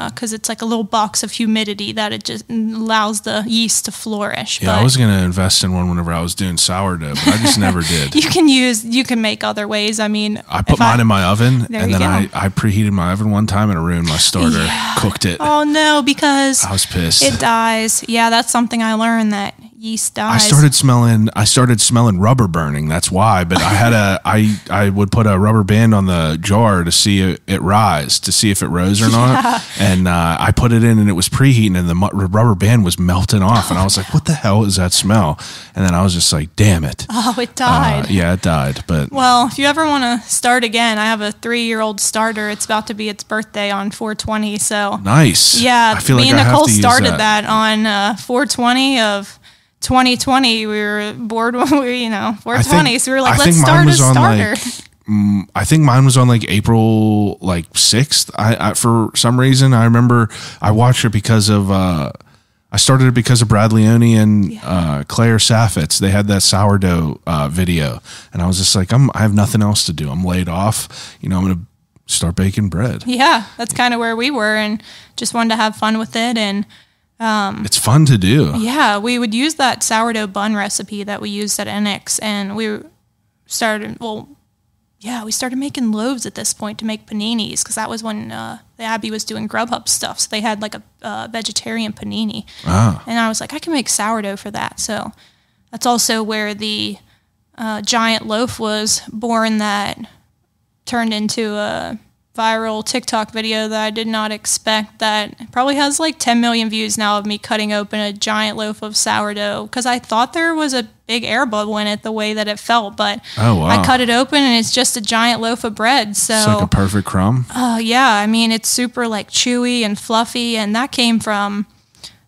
Because it's like a little box of humidity that it just allows the yeast to flourish. Yeah, I was going to invest in one whenever I was doing sourdough, but I just never did. You can make other ways. I mean, I put mine in my oven, and then I preheated my oven one time and it ruined my starter. Cooked it. Oh no, because I was pissed. It dies. Yeah, that's something I learned, that yeast dies. I started smelling rubber burning. That's why. But I would put a rubber band on the jar to see it rise, to see if it rose or not. And I put it in, and it was preheating, and the rubber band was melting off. And I was like, what the hell is that smell? And then I was just like, damn it. Oh, it died. Yeah, it died. But well, if you ever want to start again, I have a 3-year-old starter. It's about to be its birthday on 4/20. So nice. Yeah, I feel me like and I Nicole have to started that on 4/20 of 2020. We were bored when 4/20. So we were like, let's start a starter. I think mine was on like April 6th. I for some reason I remember I watched it because of I started it because of Brad Leone and Claire Saffitz. They had that sourdough video, and I was just like, I have nothing else to do. I'm laid off. I'm gonna start baking bread. Yeah, that's kind of where we were, and just wanted to have fun with it. And it's fun to do. Yeah, we would use that sourdough bun recipe that we used at NX, and we started making loaves at this point to make paninis, because that was when the Abbey was doing Grubhub stuff. So they had like a vegetarian panini. Ah. And I was like, I can make sourdough for that. So that's also where the giant loaf was born, that turned into a viral TikTok video that I did not expect, that probably has like 10 million views now, of me cutting open a giant loaf of sourdough, because I thought there was a big air bubble in it the way that it felt, but I cut it open and it's just a giant loaf of bread. So it's like a perfect crumb. Yeah, I mean, it's super like chewy and fluffy, and that came from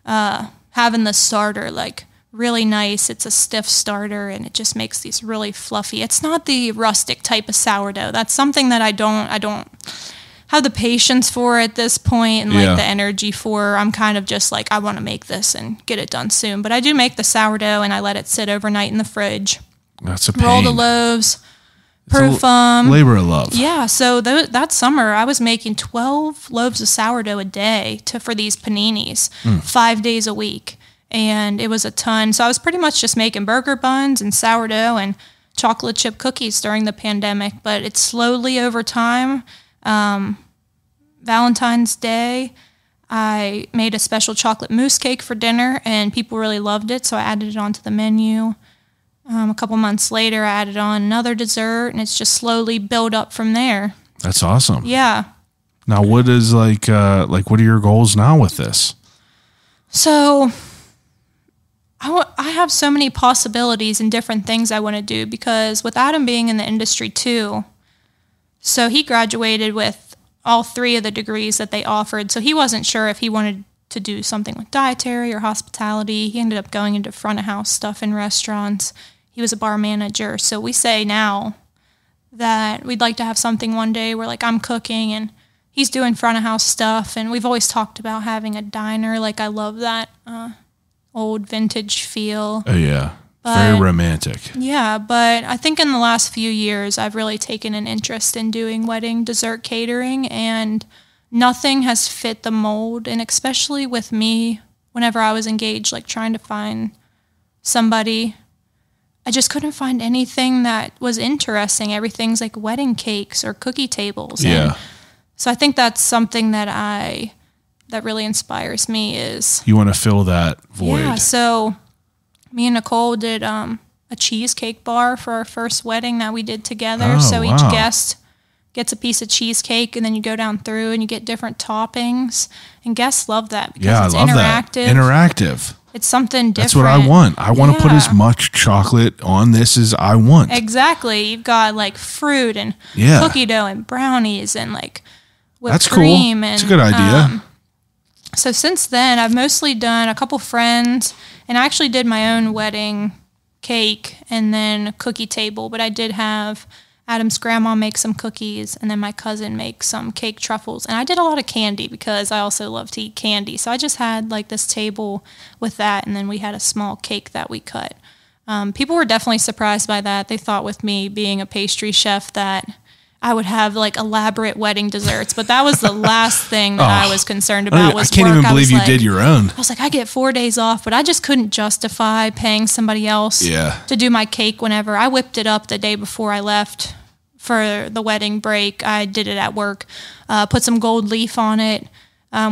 having the starter like really nice. It's a stiff starter, and it just makes these really fluffy. It's not the rustic type of sourdough. That's something that I don't have the patience for at this point, and like the energy for. I'm kind of just like, I want to make this and get it done soon. But I do make the sourdough, and I let it sit overnight in the fridge. That's a pain. Roll the loaves, proof them. Labor of love. Yeah, so that summer I was making 12 loaves of sourdough a day for these paninis, 5 days a week. And it was a ton. So I was pretty much just making burger buns and sourdough and chocolate chip cookies during the pandemic. But it's slowly over time. Valentine's Day, I made a special chocolate mousse cake for dinner, and people really loved it. So I added it onto the menu. A couple months later, I added on another dessert, and it's just slowly built up from there. That's awesome. Yeah. Now, what is what are your goals now with this? So I have so many possibilities and different things I want to do, because with Adam being in the industry too, so he graduated with all 3 of the degrees that they offered. So he wasn't sure if he wanted to do something with dietary or hospitality. He ended up going into front of house stuff in restaurants. He was a bar manager. So we say now that we'd like to have something one day where like I'm cooking and he's doing front of house stuff. And we've always talked about having a diner. Like I love that old vintage feel. Oh, yeah. Very romantic. Yeah, but I think in the last few years, I've really taken an interest in doing wedding dessert catering, and nothing has fit the mold. And especially with me, whenever I was engaged, like trying to find somebody, I just couldn't find anything that was interesting. Everything's like wedding cakes or cookie tables. Yeah. And so I think that's something that really inspires me, is you want to fill that void. Yeah, so me and Nicole did a cheesecake bar for our first wedding that we did together. Oh, so wow. each guest gets a piece of cheesecake, and then you go down through and you get different toppings. And guests love that because Yeah, it's I love interactive. that. Interactive. It's something different. That's what I want. I want to put as much chocolate on this as I want. Exactly. You've got like fruit and cookie dough and brownies and like whipped cream. Cool. And, it's a good idea. So since then, I've mostly done a couple friends, and I actually did my own wedding cake and then a cookie table. But I did have Adam's grandma make some cookies, and then my cousin make some cake truffles. And I did a lot of candy because I also love to eat candy. So I just had like this table with that, and then we had a small cake that we cut. People were definitely surprised by that. They thought with me being a pastry chef that I would have like elaborate wedding desserts, but that was the last thing that I was concerned about. I can't even believe you did your own. I was like, I get 4 days off, but I just couldn't justify paying somebody else to do my cake whenever. I whipped it up the day before I left for the wedding break. I did it at work, put some gold leaf on it.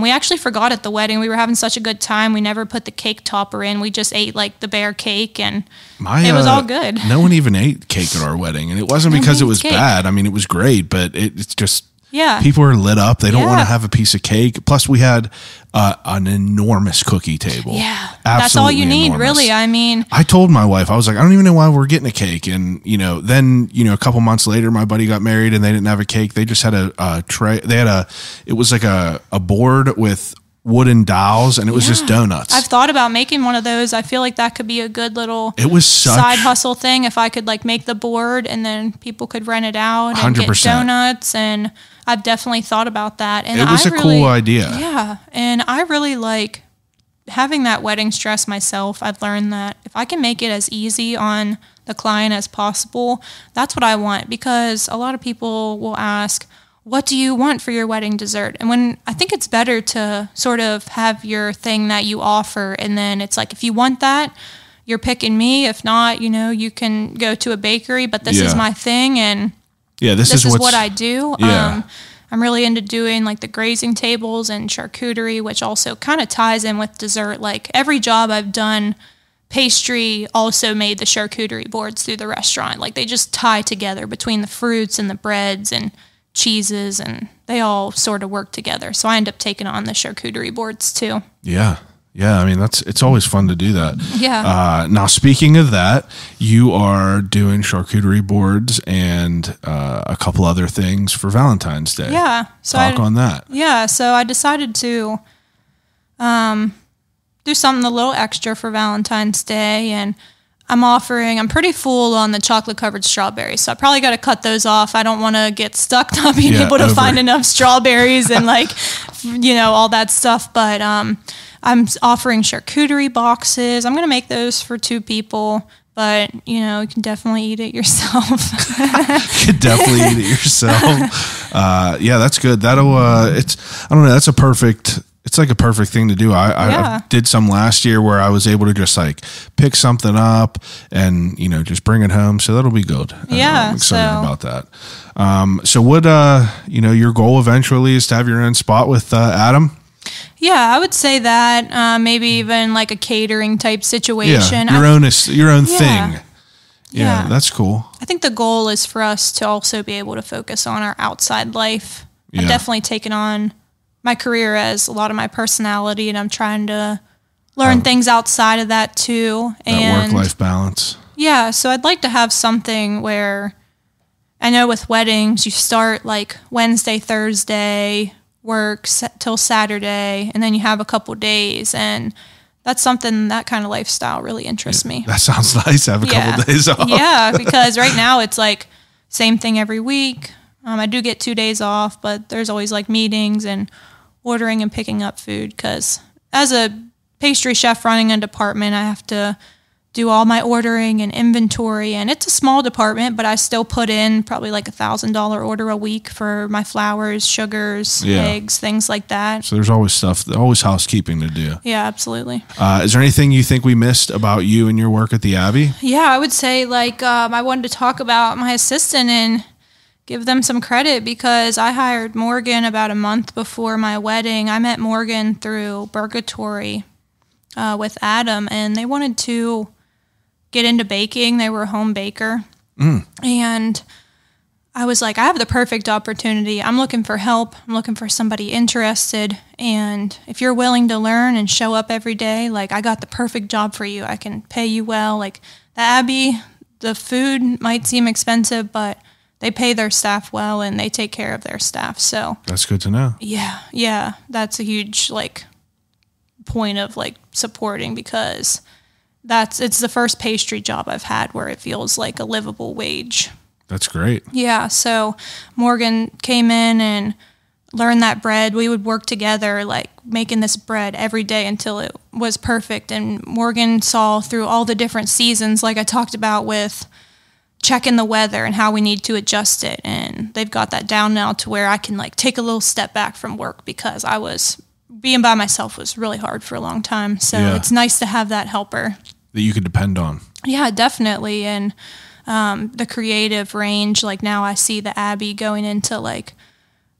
We actually forgot at the wedding. We were having such a good time. We never put the cake topper in. We just ate like the bare cake, and it was all good. No one even ate cake at our wedding, and it wasn't because it was bad. I mean, it was great, but it's just people are lit up. They don't want to have a piece of cake. Plus, we had an enormous cookie table. Yeah, that's all you need, really. I mean, I told my wife, I was like, I don't even know why we're getting a cake. And then a couple months later, my buddy got married, and they didn't have a cake. They just had a tray. They had it was like a board with wooden dowels, and it was just donuts. I've thought about making one of those. I feel like that could be a good little side hustle thing if I could like make the board and then people could rent it out and 100%. get donuts. And I've definitely thought about that. And it was a cool idea. Yeah. And I really like having that wedding stress myself. I've learned that if I can make it as easy on the client as possible, that's what I want, because a lot of people will ask, what do you want for your wedding dessert? And when I think it's better to sort of have your thing that you offer, and then it's like, if you want that, you're picking me. If not, you can go to a bakery, but this is my thing, and this is what I do. Yeah. I'm really into doing like the grazing tables and charcuterie, which also kind of ties in with dessert. Like every job I've done, pastry also made the charcuterie boards through the restaurant. Like they just tie together between the fruits and the breads and cheeses, and they all sort of work together. So I end up taking on the charcuterie boards too. Yeah. I mean, it's always fun to do that. Yeah. Now, speaking of that, you are doing charcuterie boards and a couple other things for Valentine's Day. Yeah. So Talk on that. Yeah. So I decided to do something a little extra for Valentine's Day, and I'm pretty full on the chocolate covered strawberries. So I probably got to cut those off. I don't want to get stuck not being able to find enough strawberries and all that stuff. But I'm offering charcuterie boxes. I'm going to make those for 2 people, but you can definitely eat it yourself. You can definitely eat it yourself. That's good. I don't know. That's a perfect it's like a perfect thing to do. I did some last year where I was able to just like pick something up and, you know, just bring it home. So that'll be good. I'm excited about that. So what, you know, your goal eventually is to have your own spot with Adam? Yeah, I would say that maybe even like a catering type situation. Yeah, your own thing. Yeah, that's cool. I think the goal is for us to also be able to focus on our outside life. Yeah. I've definitely taken on my career as a lot of my personality, and I'm trying to learn things outside of that too. That work-life balance. Yeah, so I'd like to have something where I know with weddings, you start like Wednesday, Thursday, work till Saturday, and then you have a couple days, and that's something, that kind of lifestyle really interests me. That sounds nice. Have a couple days off. Yeah, because right now it's like same thing every week. I do get 2 days off, but there's always like meetings and ordering and picking up food, because as a pastry chef running a department, I have to do all my ordering and inventory, and it's a small department, but I still put in probably like $1,000 order a week for my flours, sugars, eggs, things like that. So there's always always housekeeping to do. Yeah, absolutely. Is there anything you think we missed about you and your work at the Abbey? Yeah, I would say like I wanted to talk about my assistant and give them some credit, because I hired Morgan about a month before my wedding. I met Morgan through Burgatory with Adam, and they wanted to get into baking. They were a home baker. And I was like, I have the perfect opportunity. I'm looking for help. I'm looking for somebody interested. And if you're willing to learn and show up every day, like, I got the perfect job for you. I can pay you well. Like, the Abbey, the food might seem expensive, but they pay their staff well and they take care of their staff. So that's good to know. Yeah. That's a huge, like, point of, like, supporting, because it's the first pastry job I've had where it feels like a livable wage. That's great. Yeah, so Morgan came in and learned that bread. We would work together, like, making this bread every day until it was perfect. And Morgan saw through all the different seasons, like I talked about, with checking the weather and how we need to adjust it. And they've got that down now to where I can, like, take a little step back from work, because being by myself was really hard for a long time. So it's nice to have that helper that you can depend on. Yeah, definitely. And the creative range, like, now I see the Abbey going into, like,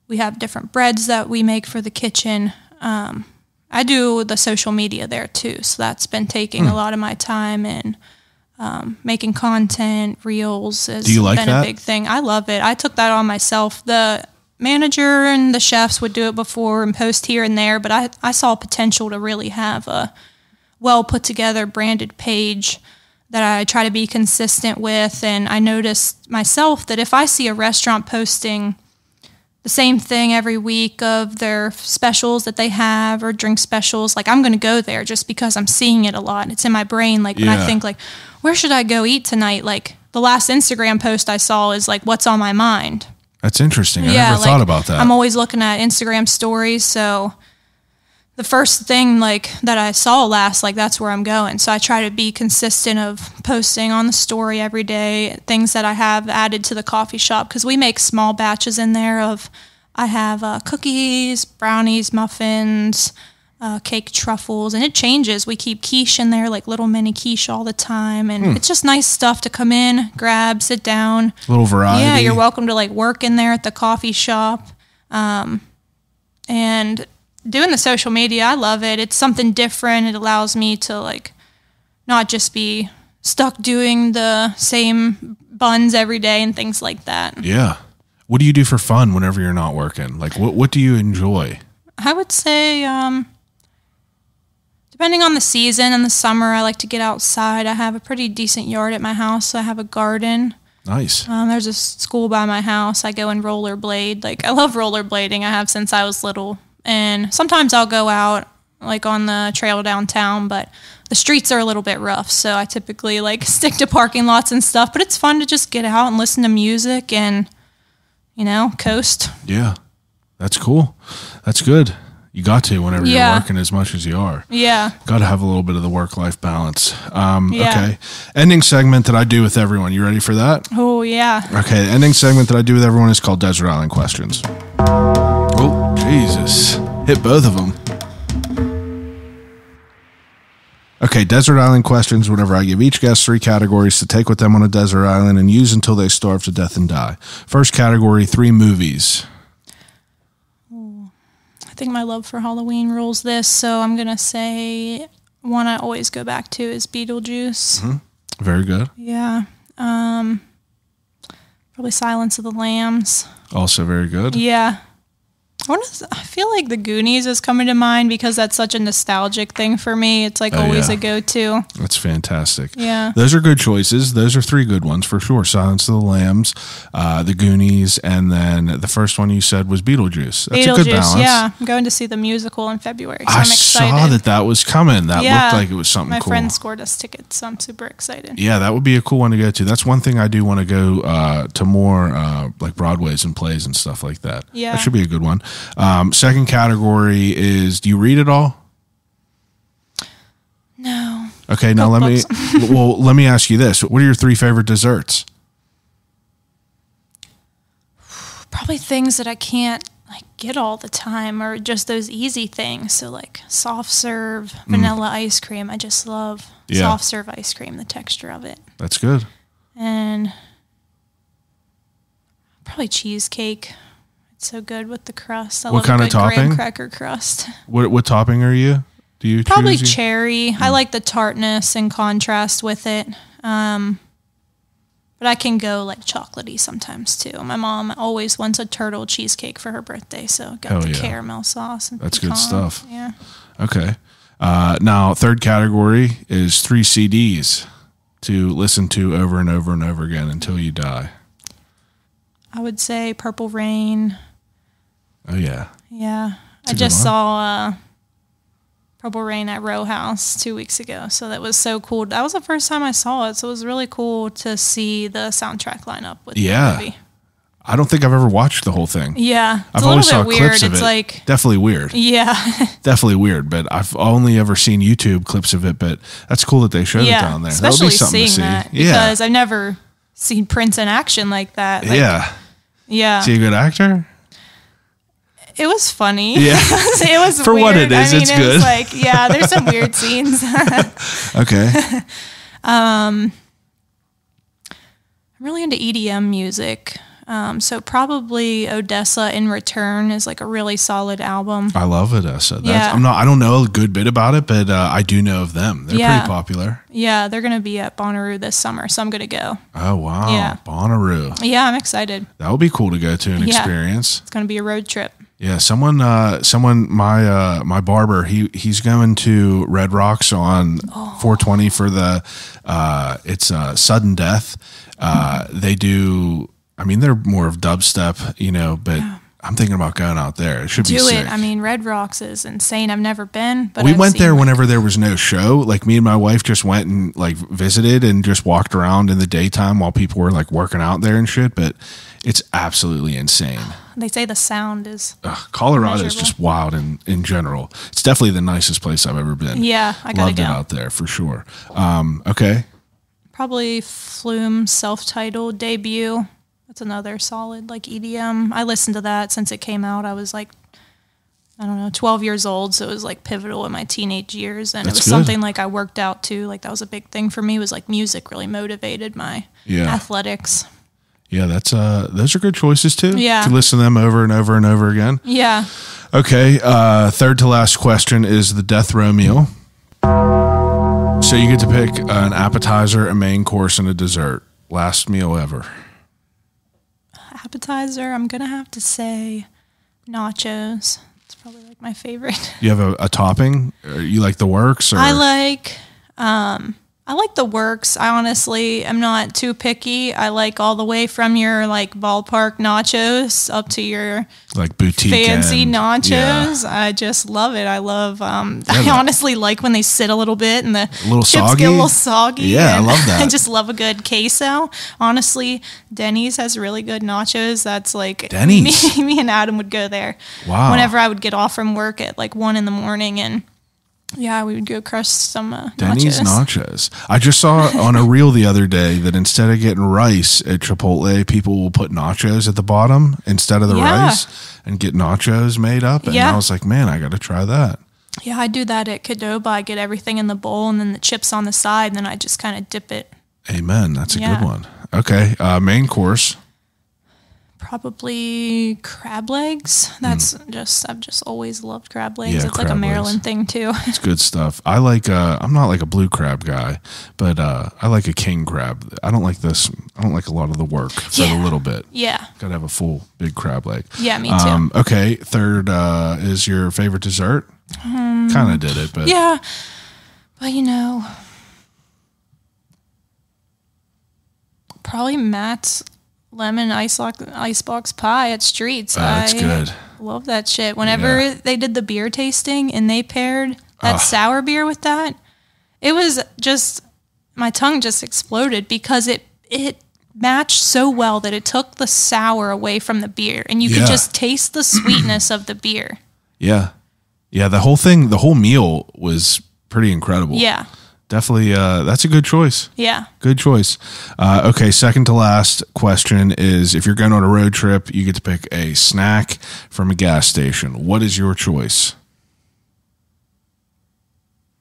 we have different breads that we make for the kitchen. I do the social media there too, so that's been taking a lot of my time, and making content, reels has Do you like been that? a big thing. I love it. I took that on myself. The manager and the chefs would do it before and post here and there, but I saw potential to really have a well put together branded page that I try to be consistent with. And I noticed myself that if I see a restaurant posting the same thing every week of their specials that they have, or drink specials, like, I'm going to go there just because I'm seeing it a lot. And it's in my brain. Like, when I think, like, where should I go eat tonight? Like, the last Instagram post I saw is, like, what's on my mind. That's interesting. I never thought about that. I'm always looking at Instagram stories. So the first thing, like, that I saw last, like, that's where I'm going. So I try to be consistent of posting on the story every day, things that I have added to the coffee shop, because we make small batches in there of, I have cookies, brownies, muffins, cake truffles, and it changes. We keep quiche in there, like little mini quiche all the time, and it's just nice stuff to come in, grab, sit down. A little variety. Yeah, you're welcome to, like, work in there at the coffee shop. And doing the social media, I love it. It's something different. It allows me to, like, not just be stuck doing the same buns every day and things like that. Yeah. What do you do for fun whenever you're not working? Like, what do you enjoy? I would say, depending on the season, in the summer, I like to get outside. I have a pretty decent yard at my house. So I have a garden. Nice. There's a school by my house. I go and rollerblade. Like, I love rollerblading. I have since I was little. And sometimes I'll go out, like, on the trail downtown, but the streets are a little bit rough, so I typically, like, stick to parking lots and stuff. But it's fun to just get out and listen to music and, you know, coast. Yeah, that's cool. That's good. You got to whenever you're working as much as you are. Yeah. Got to have a little bit of the work-life balance. Okay. Ending segment that I do with everyone. You ready for that? Oh, yeah. Okay. The ending segment that I do with everyone is called Desert Island Questions. Oh, Jesus. Hit both of them. Okay, desert island questions. Whenever I give each guest 3 categories to take with them on a desert island and use until they starve to death and die. First category, 3 movies. I think my love for Halloween rules this, so I'm going to say one I always go back to is Beetlejuice. Mm-hmm. Very good. Yeah. Probably Silence of the Lambs. Also very good. Yeah. I feel like The Goonies is coming to mind because that's such a nostalgic thing for me. It's like always a go-to. That's fantastic. Yeah. Those are good choices. Those are 3 good ones for sure. Silence of the Lambs, The Goonies, and then the first one you said was Beetlejuice. That's a good balance. Yeah. I'm going to see the musical in February, so I'm excited. I saw that was coming. That looked like it was something cool. My friend scored us tickets, so I'm super excited. Yeah, that would be a cool one to go to. That's one thing I do want to go to more, like Broadways and plays and stuff like that. Yeah. That should be a good one. Second category is, do you read it all? No. Okay, now let me ask you this. What are your 3 favorite desserts? Probably things that I can't, like, get all the time, or just those easy things. So, like, soft serve, vanilla ice cream. I just love soft serve ice cream, the texture of it. That's good. And probably cheesecake. So good with the crust. I what love kind a of good topping? graham cracker crust. What topping are you? Do you probably choose? Cherry? I like the tartness in contrast with it. But I can go like chocolatey sometimes too. My mom always wants a turtle cheesecake for her birthday, so got the caramel sauce. And that's pecan. good stuff. Yeah. Okay. Now, third category is 3 CDs to listen to over and over and over again until you die. I would say Purple Rain. Oh, yeah. Yeah. That's I just one. saw Purple Rain at Row House 2 weeks ago, so that was so cool. That was the first time I saw it, so it was really cool to see the soundtrack lineup with the movie. I don't think I've ever watched the whole thing. Yeah. I've always saw clips of It's it. like, Definitely weird. yeah. Definitely weird, but I've only ever seen YouTube clips of it, but that's cool that they showed it down there. That would Especially be something to seeing see. that, because I've never seen Prince in action like that. Like, Yeah. Yeah. Is he a good actor? It was funny. Yeah. It was For weird. what it is, it's it good. was like, yeah, there's some weird scenes. Okay. I'm really into EDM music. So probably Odessa in Return is like a really solid album. I love Odessa. Yeah. I don't know a good bit about it, but I do know of them. They're Yeah. pretty popular. Yeah, they're going to be at Bonnaroo this summer, so I'm going to go. Oh, wow. Yeah. Bonnaroo. Yeah, I'm excited. That would be cool to go to and Yeah. experience. It's going to be a road trip. Yeah, my barber, he's going to Red Rocks on 420 for the it's Sudden Death. They do, I mean, they're more of dubstep, but I'm thinking about going out there. It should be Do sick. it. I mean, Red Rocks is insane. I've never been, but We I've went seen, there like, whenever there was no show. Like me and my wife just went and like visited and just walked around in the daytime while people were like working out there and shit. But it's absolutely insane. they say the sound is. Colorado is Measurable. just wild in general. It's definitely the nicest place I've ever been. Yeah, I gotta Loved go. it out there for sure. Okay. Probably Flume's self-titled debut. That's another solid like EDM. I listened to that since it came out. I was like, I don't know, 12 years old, so it was like pivotal in my teenage years, and That's it was good. something like I worked out too. Like that was a big thing for me. Was like music really motivated my athletics. Yeah, that's those are good choices too. Yeah. To listen to them over and over and over again. Yeah. Okay, third to last question is the death row meal. So you get to pick an appetizer, a main course, and a dessert. Last meal ever. Appetizer, I'm gonna have to say nachos. It's probably like my favorite. You have a topping? Or you like the works? Or? I like the works. I honestly am not too picky. I like all the way from your like ballpark nachos up to your like boutique fancy end. nachos. Yeah. I just love it. I love I honestly like when they sit a little bit and the little chips soggy? get a little soggy. Yeah, I and love that. I just love a good queso. Honestly, Denny's has really good nachos. That's like Denny's? me and Adam would go there. Wow. Whenever I would get off from work at like 1 a.m. and yeah, we would go crush some Denny's nachos. I just saw on a reel the other day that instead of getting rice at Chipotle, people will put nachos at the bottom instead of the rice and get nachos made up. And I was like, man, I got to try that. Yeah, I do that at Qdoba. I get everything in the bowl and then the chips on the side, and then I just kind of dip it. Amen. That's a good one. Okay. Main course. Probably crab legs. That's I've just always loved crab legs. Yeah, It's like a crab Maryland legs. thing too. It's good stuff. I like, I'm not like a blue crab guy, but I like a king crab. I don't like a lot of the work, but a little bit. Yeah. Got to have a full big crab leg. Yeah, me too. Okay. Third is your favorite dessert. Kind of did it, but Yeah. But probably Matt's lemon icebox pie at Streets. That's good. Love that shit. Whenever they did the beer tasting and they paired that sour beer with that, it was just, my tongue just exploded because it matched so well that it took the sour away from the beer and you could just taste the sweetness of the beer. Yeah. Yeah. The whole meal was pretty incredible. Yeah. Definitely. That's a good choice. Yeah. Good choice. Okay. Second to last question is, if you're going on a road trip, you get to pick a snack from a gas station. What is your choice?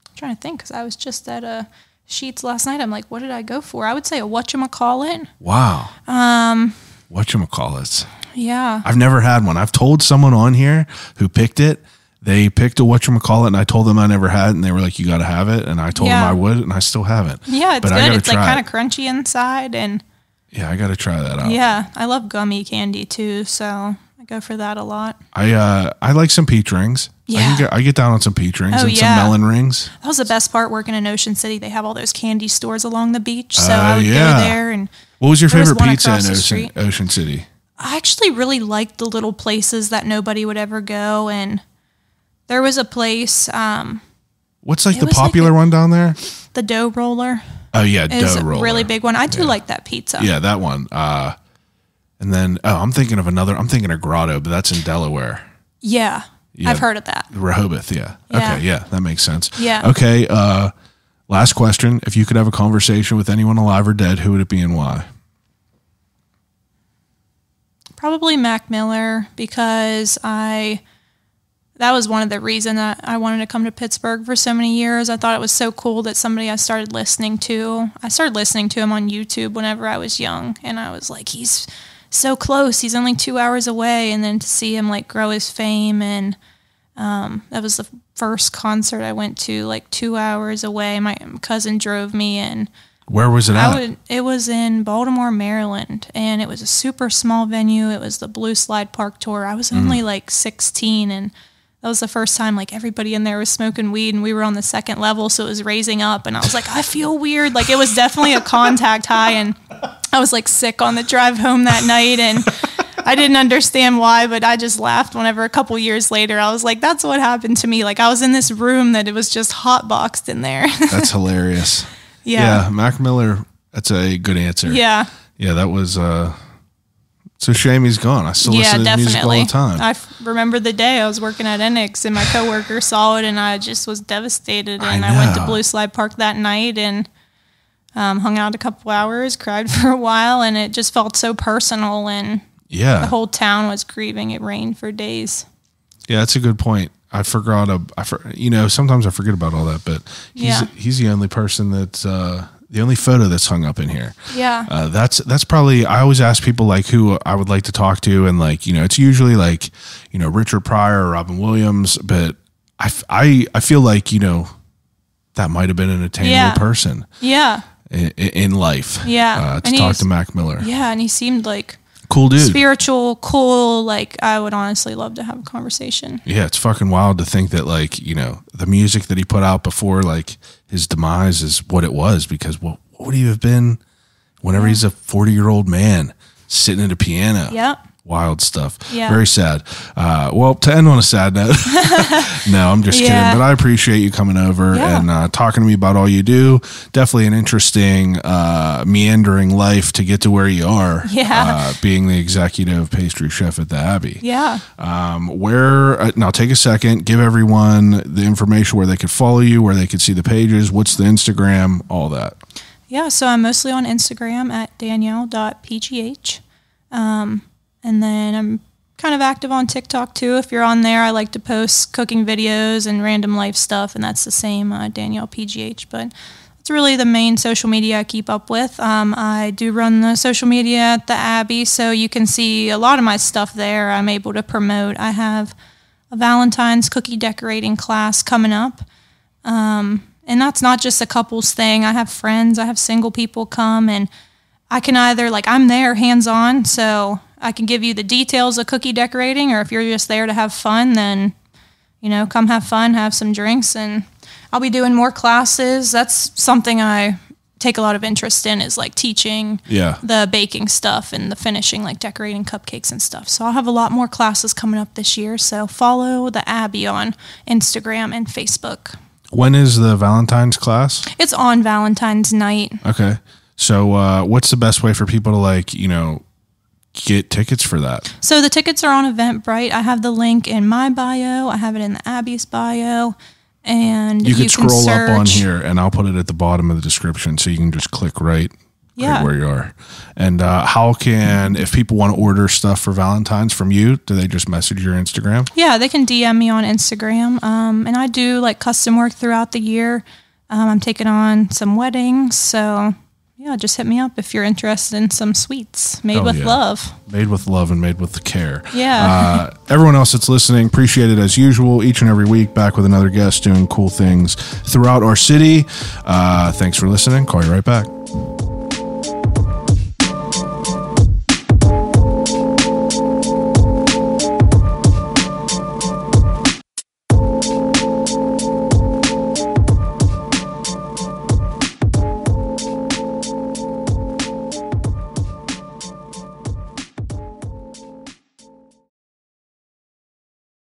I'm trying to think because I was just at Sheetz last night. I'm like, what did I go for? I would say a whatchamacallit. Wow. Whatchamacallits. Yeah. I've never had one. I've told someone on here who picked it. They picked a whatchamacallit, and I told them I never had it, and they were like, you got to have it. And I told them I would, and I still haven't. Yeah, it's but I good. gotta It's like try kind it. of crunchy inside, and Yeah, I got to try that out. Yeah, I love gummy candy too, so I go for that a lot. I like some peach rings. Yeah. I get down on some peach rings and some yeah. melon rings. That was the best part working in Ocean City. They have all those candy stores along the beach, so I would go there. And what was your there was favorite one pizza in across the street. Ocean City? I actually really liked the little places that nobody would ever go, and there was a place. What's like it the was popular one down there? The dough roller. Oh yeah, Is dough a roller. really big one. I do like that pizza. Yeah, that one. And then I'm thinking of another. I'm thinking of Grotto, but that's in Delaware. Yeah, I've heard of that. Rehoboth. Yeah. Yeah. Okay. Yeah, that makes sense. Yeah. Okay. Last question: if you could have a conversation with anyone alive or dead, who would it be and why? Probably Mac Miller, because that was one of the reasons that I wanted to come to Pittsburgh for so many years. I thought it was so cool that somebody I started listening to him on YouTube whenever I was young, and I was like, he's so close. He's only 2 hours away, and then to see him like grow his fame, and that was the first concert I went to, like 2 hours away. My cousin drove me, and where was it at? It was in Baltimore, Maryland, and it was a super small venue. It was the Blue Slide Park Tour. I was only like 16, and that was the first time like everybody in there was smoking weed, and we were on the second level, so it was raising up, and I was like, I feel weird. Like it was definitely a contact high, and I was like sick on the drive home that night, and I didn't understand why, but I just laughed whenever a couple years later I was like, that's what happened to me. Like I was in this room that it was just hot boxed in there. That's hilarious. Yeah. Yeah, Mac Miller. That's a good answer. Yeah. Yeah, that was. It's a shame he's gone. I still listen to his music all the time. I remember the day I was working at Enix and my coworker saw it, and I just was devastated. And I went to Blue Slide Park that night and hung out a couple hours, cried for a while, and it just felt so personal. And the whole town was grieving. It rained for days. Yeah, that's a good point. I forgot. Sometimes I forget about all that, but he's the only person that's the only photo that's hung up in here. Yeah. That's probably, I always ask people like who I would like to talk to, and like, it's usually like, Richard Pryor or Robin Williams, but I feel like, that might have been an attainable person. Yeah. In life. Yeah. To talk to Mac Miller. Yeah. And he seemed like cool dude. Spiritual, cool. Like I would honestly love to have a conversation. Yeah. It's fucking wild to think that like, the music that he put out before like his demise is what it was, because what would he have been whenever he's a 40-year-old man sitting at a piano? Yep. Wild stuff. Yeah. Very sad. Well, to end on a sad note, no, I'm just kidding. But I appreciate you coming over and talking to me about all you do. Definitely an interesting, meandering life to get to where you are. Yeah. Being the executive pastry chef at the Abbey. Yeah. Now take a second, give everyone the information where they could follow you, where they could see the pages, what's the Instagram, all that. Yeah. So I'm mostly on Instagram at Danielle.pgh. And then I'm kind of active on TikTok too. If you're on there, I like to post cooking videos and random life stuff, and that's the same, Danielle PGH. But it's really the main social media I keep up with. I do run the social media at the Abbey, so you can see a lot of my stuff there. I'm able to promote. I have a Valentine's cookie decorating class coming up. And that's not just a couples thing. I have friends, I have single people come, and I can either, like, I'm there hands-on, so I can give you the details of cookie decorating, or if you're just there to have fun, then, come have fun, have some drinks, and I'll be doing more classes. That's something I take a lot of interest in, is like teaching the baking stuff and the finishing, like decorating cupcakes and stuff. So I'll have a lot more classes coming up this year, so follow the Abbey on Instagram and Facebook. When is the Valentine's class? It's on Valentine's night. Okay. So what's the best way for people to get tickets for that? So the tickets are on Eventbrite. I have the link in my bio. I have it in the Abbey's bio. And you can scroll up on here, and I'll put it at the bottom of the description, so you can just click right where you are. And if people want to order stuff for Valentine's from you, do they just message your Instagram? Yeah, they can DM me on Instagram. And I do like custom work throughout the year. I'm taking on some weddings, so yeah, just hit me up if you're interested in some sweets made with love. Made with love and made with care. Yeah. Everyone else that's listening, appreciate it as usual. Each and every week, back with another guest doing cool things throughout our city. Thanks for listening. Call you right back.